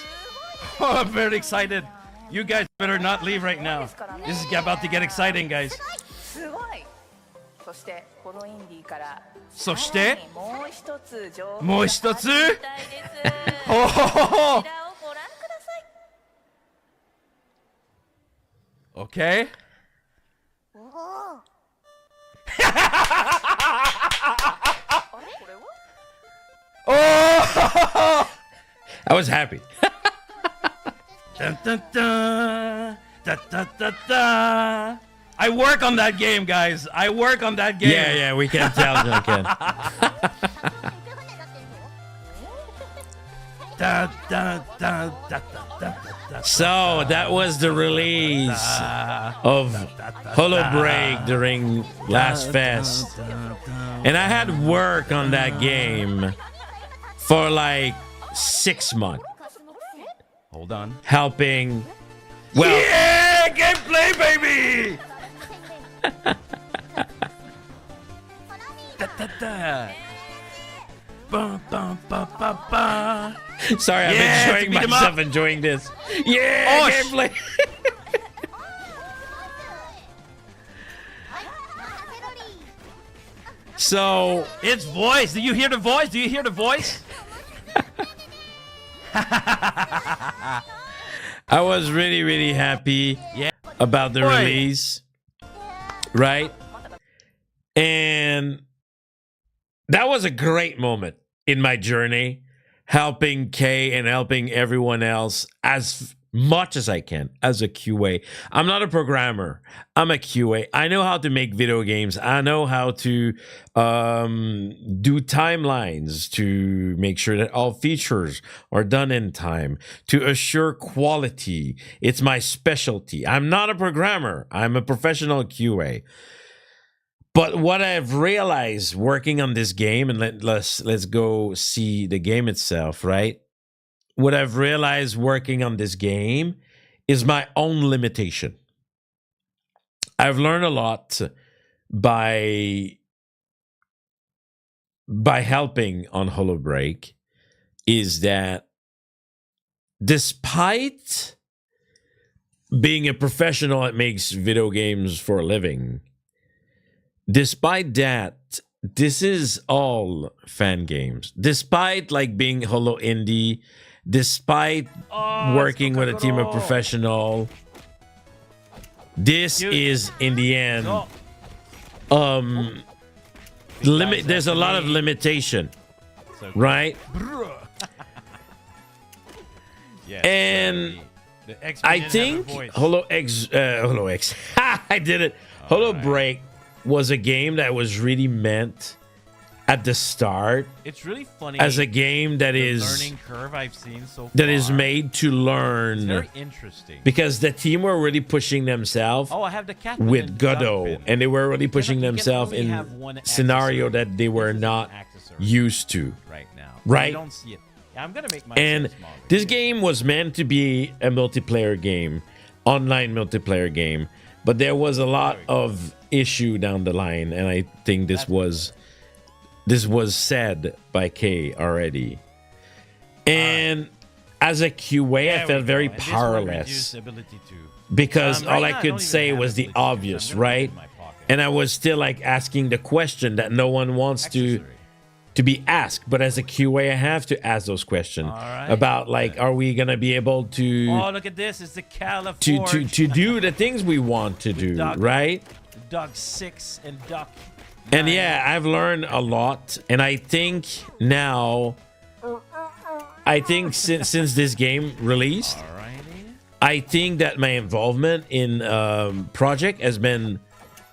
Oh, I'm very excited. You guys better not leave right now. This is about to get exciting, guys. そしてもう一つ情報があるみたいです。こちらをご覧ください。Okay. Oh! I was happy. Dun, dun, dun. Da, da, da, da. I work on that game, guys. I work on that game. Yeah, we can tell, Janken. So that was the release of Holo Break during last fest. And I had work on that game for like 6 months. Hold on. Helping. Well, yeah, gameplay, baby. Sorry, I'm enjoying myself enjoying this. Yeah, gameplay. So It's voice. Do you hear the voice? Do you hear the voice? I was really, really happy about the Boy. release, right? And that was a great moment in my journey, helping Kay and helping everyone else as much as I can as a QA. I'm not a programmer. I'm a QA. I know how to make video games. I know how to do timelines to make sure that all features are done in time, to assure quality. It's my specialty. I'm not a programmer. I'm a professional QA. But what I've realized working on this game, and let's go see the game itself, right? What I've realized working on this game is my own limitation. I've learned a lot by helping on Holo Break, is that despite being a professional that makes video games for a living, despite that, this is all fan games. Despite like being Holo Indie, despite working with a team of professional, this is in the end there's a lot of limitation, right? Yes, And the X I didn't have a think voice. Holo X I did it. Holo Break was a game that was really meant at the start It's really funny as a game that the is learning curve I've seen so far. that is made to It's learn, very interesting. because the team were really pushing themselves Oh, I have the captain with and Godot, Janken. and they were really pushing You can themselves only in have one scenario accessory. that they were This is not an accessory used to. right now. Right. You don't see it. Yeah, I'm gonna make mine And smaller. this game was meant to be a multiplayer game, online multiplayer game, but there was a lot of issue down the line, and I think this was said by Kay already. And as a QA, I There felt we very go. And this one powerless reduced ability to. because Right all now, I don't could even say have was the ability to. I'm obvious, gonna put it right? in my pocket. And I was still like asking the question that no one wants Accessory. to be asked. But as a QA, I have to ask those questions All right. about like, are we gonna be able to Oh, look at this! It's the California. to do the things we want to do, Doc. right? Duck 6 and Duck. And 9. yeah, I've learned a lot, and I think now, since this game released, Alrighty. I think that my involvement in project has been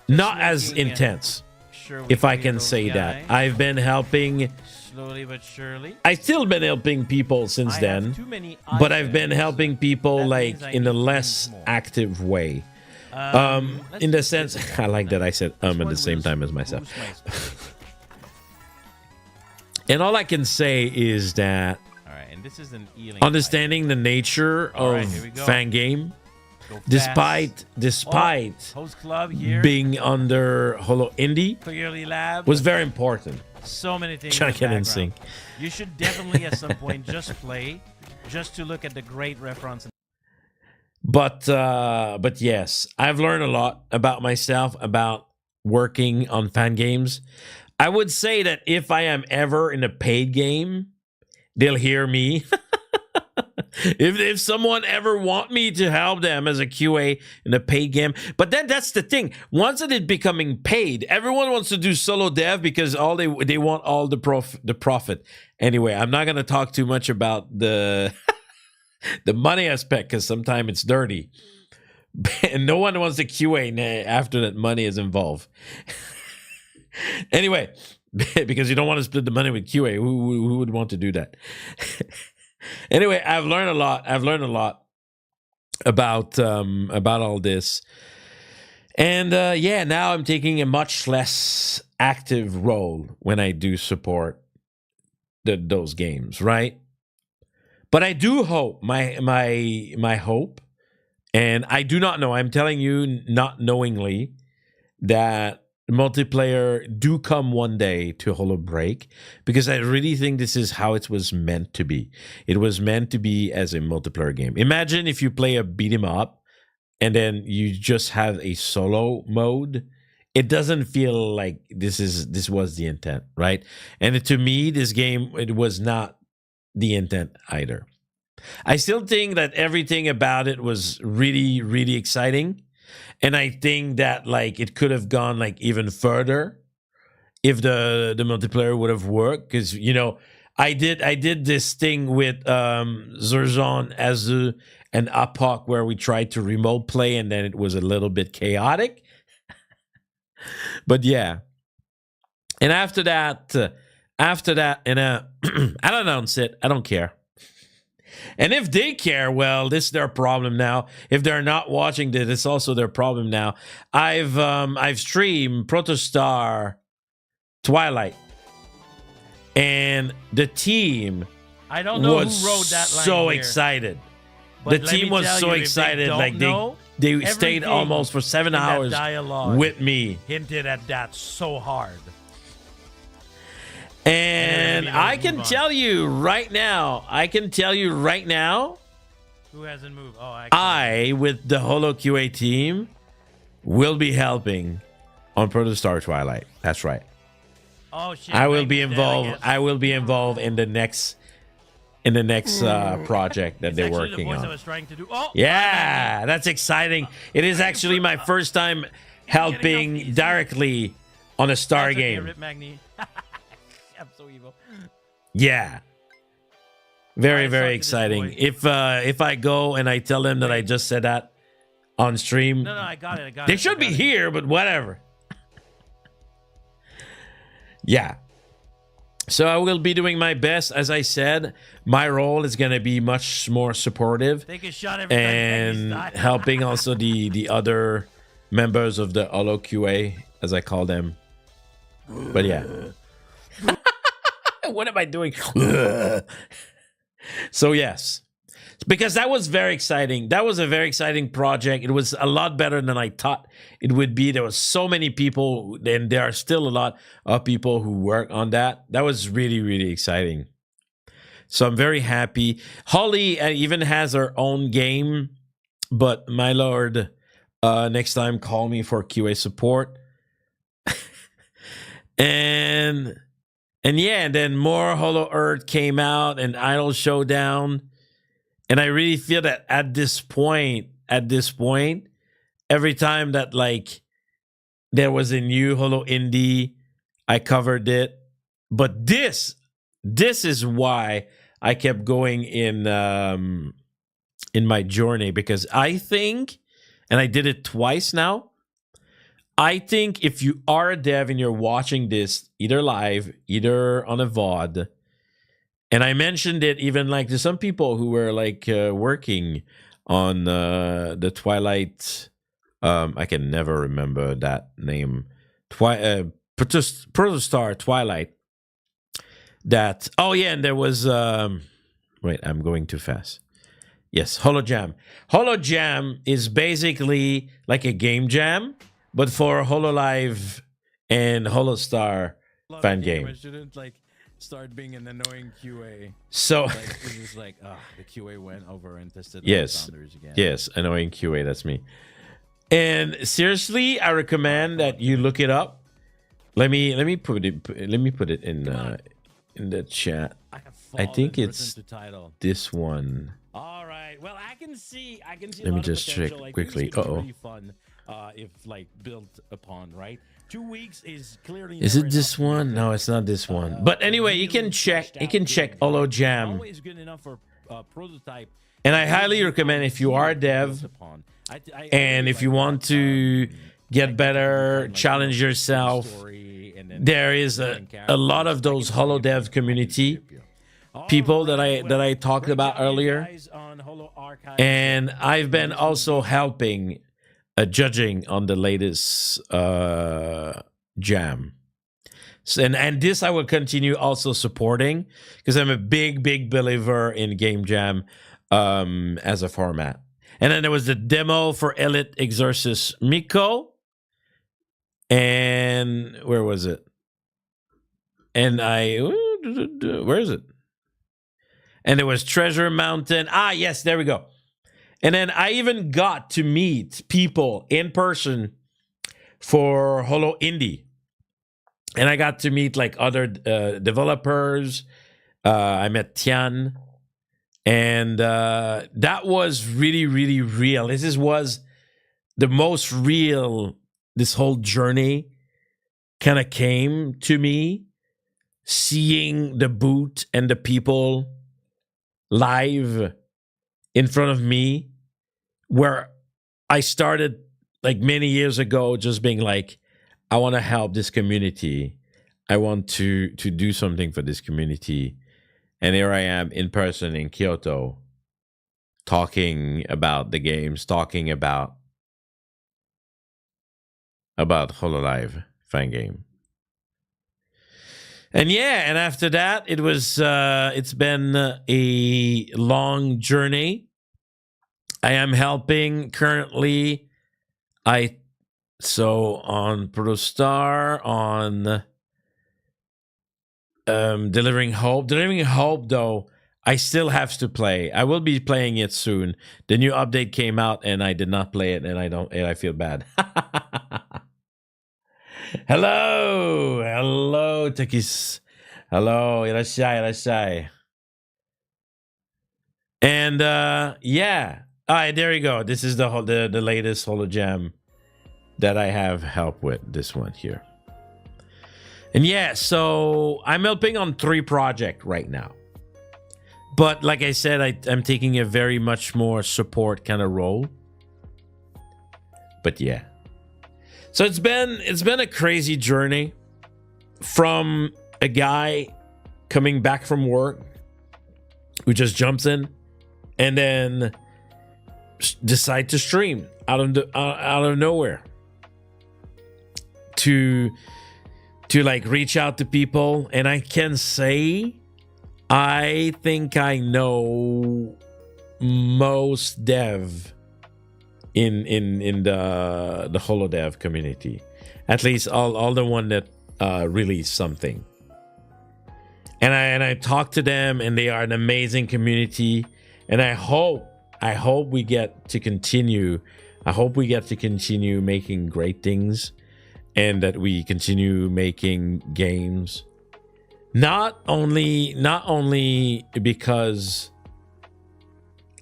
not as making it intense, Sure, we if I be can those say guys. that. I've been helping. Slowly but surely. I still been helping people since I then, have too many but I've been items. helping people That like means I in a need less things more. active way. Let's In the put sense, this I one like that now. I said This at one the same will time as myself. boost my speed. And all I can say is that All right, and this is an Ealing. understanding the nature All of right, here we go. fan game, Go fast. despite Host Club here. being under Holo Indie, Clearly Lab. was very important. So many things. in the Janken and background. Sync. You should definitely at some point just play, just to look at the great reference. But yes, I've learned a lot about myself, about working on fan games. I would say that if I am ever in a paid game, they'll hear me. if someone ever want me to help them as a QA in a paid game, but then that's the thing. Once it is becoming paid, everyone wants to do solo dev because all they want all the profit. Anyway, I'm not gonna talk too much about the the money aspect because sometimes it's dirty, and no one wants to QA after that money is involved. Anyway, because you don't want to split the money with QA. Who would want to do that? Anyway, I've learned a lot. I've learned a lot about all this, and yeah, now I'm taking a much less active role when I do support those games, right? But I do hope my hope, and I do not know. I'm telling you, not knowingly, that multiplayer do come one day to Holo Break, because I really think this is how it was meant to be. It was meant to be as a multiplayer game. Imagine if you play a beat 'em up and then you just have a solo mode it doesn't feel like this was the intent, right? And to me, this game, it was not the intent either. I still think that everything about it was really, really exciting. And I think that like it could have gone like even further if the multiplayer would have worked. Because, you know, I did this thing with Zerzon, Azu, and Apok where we tried to remote play and then it was a little bit chaotic. But yeah. And after that, and I don't announce it. I don't care. And if they care, well, this is their problem now. If they're not watching this, it's also their problem now. I've streamed Protostar Twilight, and the team I don't know was who wrote that line so here, excited. but The let team me was tell so you, if they excited, don't like know, they stayed everything almost for 7 in that hours dialogue with me. hinted at that so hard. And Yeah, I move can on. tell you right now, Who hasn't moved? Oh, I, with the Holo QA team, will be helping on Protostar Twilight. That's right. oh shit! I will Magni's be dead, I involved. guess. I will be involved in the next project that It's they're actually working the voice I on. was trying to do. Oh, Yeah, that's exciting. It is actually my first time helping directly on a Star That's okay, game. Rip Magni. I'm so evil. Yeah. Very, I very suck to exciting. this If I go and I tell them that I just said that on stream, No, I got it. they should be here, but whatever. Yeah. So I will be doing my best. As I said, my role is going to be much more supportive Take a shot every time Magni's and died. helping also the other members of the Holo QA, as I call them. But yeah. What am I doing? So yes, because that was very exciting. That was a very exciting project. It was a lot better than I thought it would be. There was so many people, and there are still a lot of people who work on that. That was really, really exciting. So I'm very happy. Holly even has her own game, but my lord, next time call me for QA support. And yeah, and then more Holo Earth came out and Idol Showdown. And I really feel that at this point, every time that like there was a new Holo Indie, I covered it. But this is why I kept going in my journey, because I think, and I did it twice now, I think if you are a dev and you're watching this either live, either on a VOD, and I mentioned it even like to some people who were like working on the Twilight, I can never remember that name, Protostar Twilight. That, oh yeah, and there was, wait, I'm going too fast. Yes, Holo Jam. Holo Jam is basically like a game jam, but for Hololive and Holostar Fan Game. I shouldn't like start being an annoying QA. So Like, it's just like, the QA went over and tested yes, the founders again. yes, annoying QA, that's me. And seriously, I recommend that you look it up. Let me put it in the chat. I think it's this one. All right. Well, I can see. Let me just check quickly. Really fun, if like built upon, right? 2 weeks is clearly. Is never it this enough. one? No, it's not this one. But anyway, you can check. You can check Holo Jam. Always good enough for prototype. And I highly recommend if you are a dev and if you want to get better, challenge yourself. There is a lot of those Holo Dev community people that I talked about earlier, and I've been also helping judging on the latest jam. So, and this I will continue also supporting because I'm a big believer in game jam as a format. And then there was the demo for Elite Exorcist Miko. And where was it? And where is it? And there was Treasure Mountain. Ah, yes, there we go. And then I even got to meet people in person for Holo Indie. And I got to meet like other developers. I met Tian. And that was really, really real. This was the most real, this whole journey kind of came to me, seeing the booth and the people live in front of me, where I started like many years ago just being like, I want to help this community. I want to do something for this community. And here I am in person in Kyoto, talking about the games, talking about Hololive Fan Game. And yeah, and after that, it's been a long journey. I am helping currently, on Protostar, on Delivering Hope. Delivering Hope, though, I still have to play. I will be playing it soon. The new update came out and I did not play it, and I feel bad. Hello, Takis. Hello, irashai. And yeah. All right, there you go. This is the latest Holo Jam that I have help with, this one here. And yeah, so I'm helping on 3 projects right now. But like I said, I'm taking a very much more support kind of role. But yeah. So it's been a crazy journey from a guy coming back from work who just jumps in and then decide to stream out of nowhere to like reach out to people. And I can say I think I know most dev in the Holo dev community, at least all the one that released something. And I talk to them, and they are an amazing community. And I hope we get to continue. I hope we get to continue making great things, and that we continue making games. Not only because,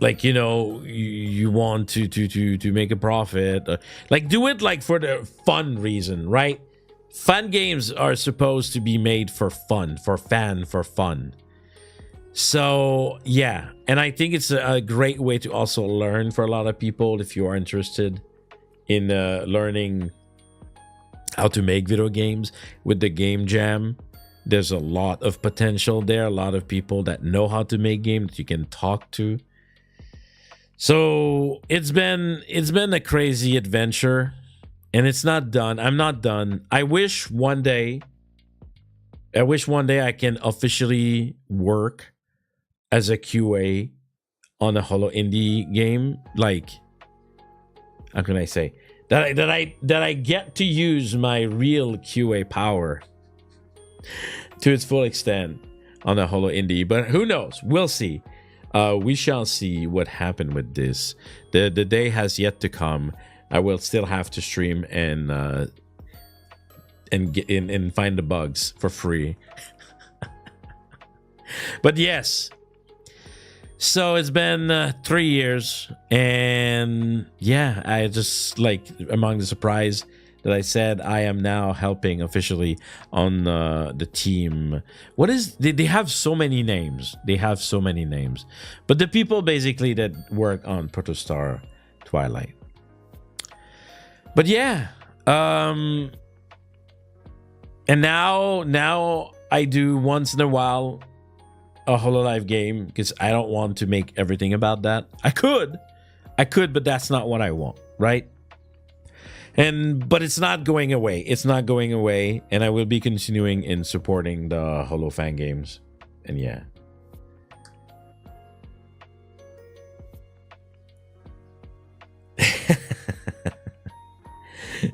like, you know, you want to make a profit, like do it like for the fun reason, right? Fun games are supposed to be made for fun, for fun. So yeah, and I think it's a great way to also learn for a lot of people if you are interested in learning how to make video games with the game jam. There's a lot of potential there, a lot of people that know how to make games that you can talk to. So it's been a crazy adventure, and it's not done. I'm not done. I wish one day I can officially work as a QA on a Holo indie game. Like, how can I say that I get to use my real QA power to its full extent on a Holo indie. But who knows? We'll see. We shall see what happened with this. The day has yet to come. I will still have to stream and get in and find the bugs for free. But yes. So it's been 3 years, and yeah, I just, like, among the surprise that I said, I am now helping officially on the team. What is they have so many names. But the people basically that work on Protostar Twilight. But yeah, and now I do once in a while a Hololive game, because I don't want to make everything about that. I could, but that's not what I want, right? But it's not going away. And I will be continuing in supporting the Holo Fan Games. And yeah.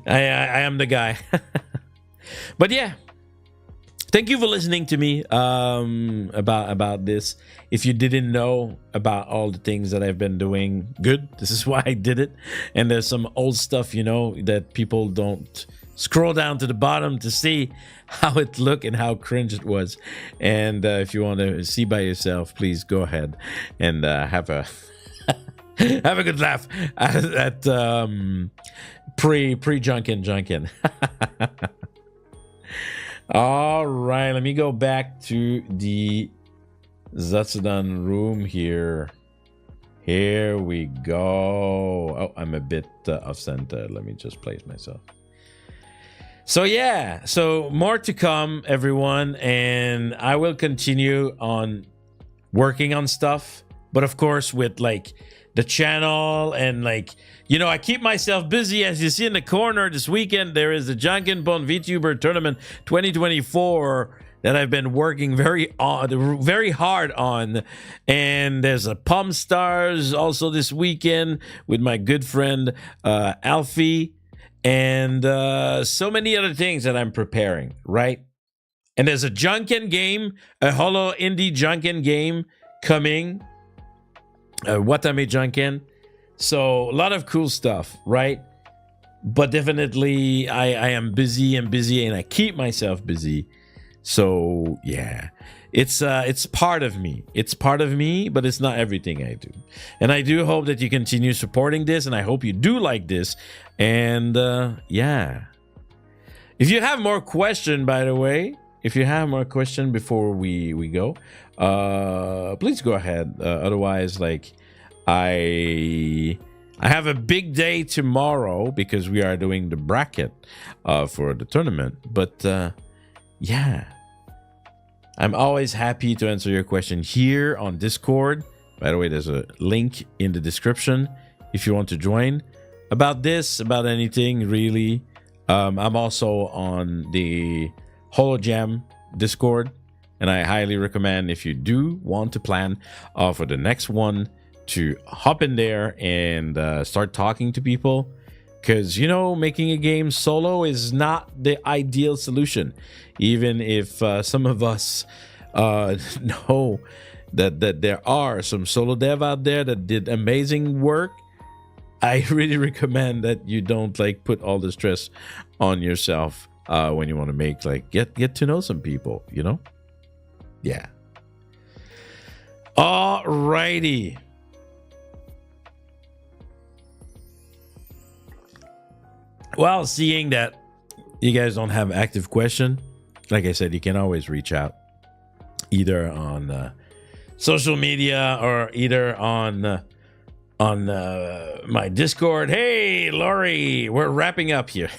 I am the guy. But yeah. thank you for listening to me about this. If you didn't know about all the things that I've been doing, good. This is why I did it. And there's some old stuff, that people don't scroll down to the bottom to see how it looked and how cringe it was. And if you want to see by yourself, please go ahead and have a have a good laugh at pre Janken. All right, let me go back to the Zatsudan room here. Here we go. Oh, I'm a bit off center. Let me just place myself. So more to come, everyone, and I will continue on working on stuff, but of course with the channel and I keep myself busy. As you see in the corner, this weekend there is the Janken VTuber Tournament 2024 that I've been working very hard on, and there's a Pomme Stars also this weekend with my good friend Alfie. And so many other things that I'm preparing, right? And there's a Janken game, a Holo indie Janken game coming. Watame Janken. So a lot of cool stuff, right? But definitely I am busy and I keep myself busy. So yeah, it's part of me. It's part of me, but it's not everything I do. And I do hope that you continue supporting this, and I hope you do like this. And yeah, if you have more question, by the way, if you have more question before we go, please go ahead. Otherwise, I have a big day tomorrow because we are doing the bracket for the tournament. But yeah, I'm always happy to answer your question here on Discord. By the way, there's a link in the description if you want to join. About this, about anything, really. I'm also on the Holo Jam Discord, and I highly recommend, if you do want to plan for the next one, to hop in there and start talking to people. Because, making a game solo is not the ideal solution. Even if some of us know that there are some solo dev out there that did amazing work, I really recommend that you don't put all the stress on yourself when you want to make get to know some people, Yeah. Alrighty. Well, seeing that you guys don't have active question, like I said, you can always reach out either on social media or either on my Discord. Hey, Laurie, we're wrapping up here.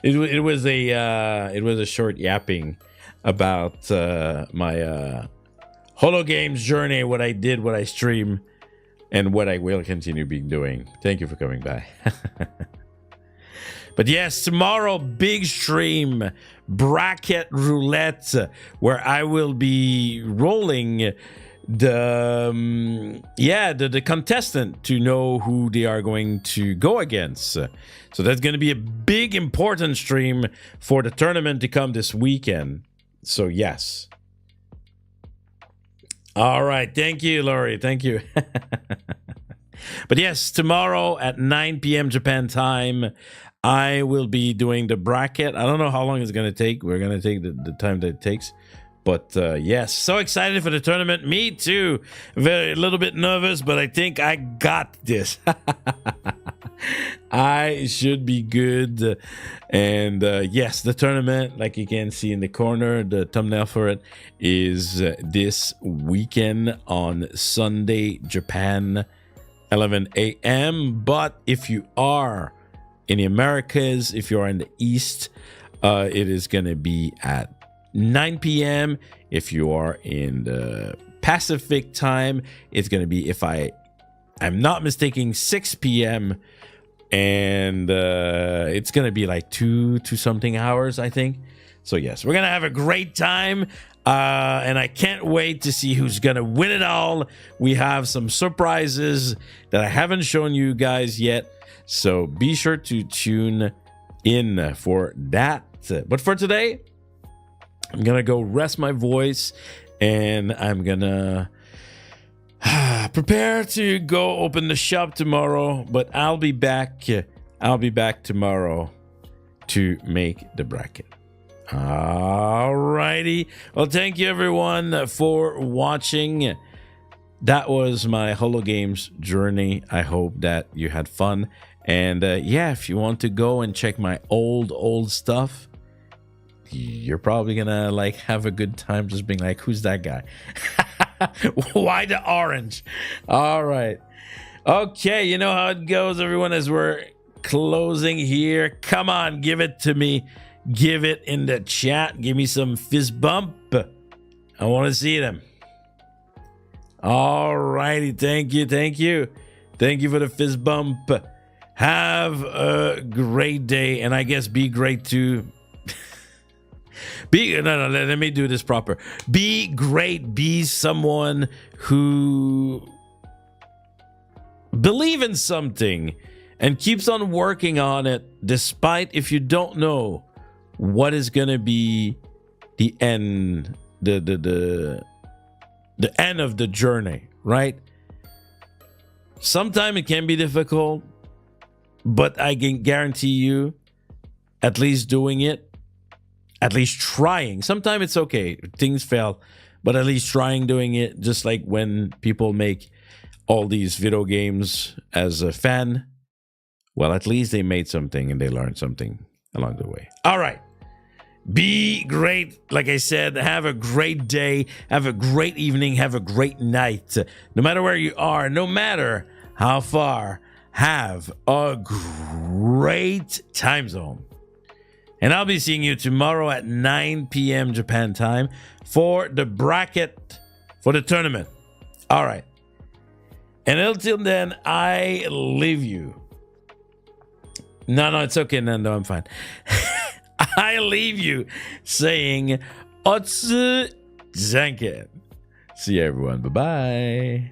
It was a short yapping about my Holo Games journey, what I did, what I stream, and what I will continue being doing. Thank you for coming by. But yes, tomorrow, big stream, bracket roulette, where I will be rolling the contestant to know who they are going to go against. So that's going to be a big important stream for the tournament to come this weekend. So yes. All right, thank you, Laurie. Thank you. But yes, tomorrow at 9 p.m. Japan time, I will be doing the bracket. I don't know how long it's going to take. We're going to take the time that it takes. But yes, so excited for the tournament. Me too. A little bit nervous, but I think I got this. I should be good. And yes, the tournament, like you can see in the corner, the thumbnail for it is this weekend on Sunday, Japan, 11 a.m. But if you are in the Americas, if you are in the East, it is going to be at 9 p.m. If you are in the Pacific time, it's going to be, if I'm not mistaken, 6 p.m. And it's going to be like 2 something hours, I think. So yes, we're going to have a great time. And I can't wait to see who's going to win it all. We have some surprises that I haven't shown you guys yet. So be sure to tune in for that. But for today, I'm gonna go rest my voice, and I'm gonna prepare to go open the shop tomorrow. But I'll be back. I'll be back tomorrow to make the bracket. Alrighty. Well, thank you everyone for watching. That was my Holo Games journey. I hope that you had fun. And yeah, if you want to go and check my old stuff, you're probably gonna like have a good time just being like, who's that guy? Why the orange? All right. Okay, you know how it goes, everyone, as we're closing here. Come on, give it to me. Give it in the chat. Give me some fist bump. I want to see them. All righty. Thank you. Thank you. Thank you for the fist bump. Have a great day. And I guess be great too. Let me do this proper. Be great. Be someone who believe in something and keeps on working on it, despite if you don't know what is gonna be the end, the end of the journey, right? Sometimes it can be difficult, but I can guarantee you, at least doing it, at least trying. Sometimes it's okay, things fail, but at least trying doing it. Just like when people make all these video games as a fan, well, at least they made something and they learned something along the way. All right. Be great. Like I said, have a great day. Have a great evening. Have a great night. No matter where you are, no matter how far, have a great time zone. And I'll be seeing you tomorrow at 9 p.m. Japan time for the bracket for the tournament. All right. And until then, I leave you. No, it's okay. No, I'm fine. I leave you saying, Otsu Janken. See you, everyone. Bye-bye.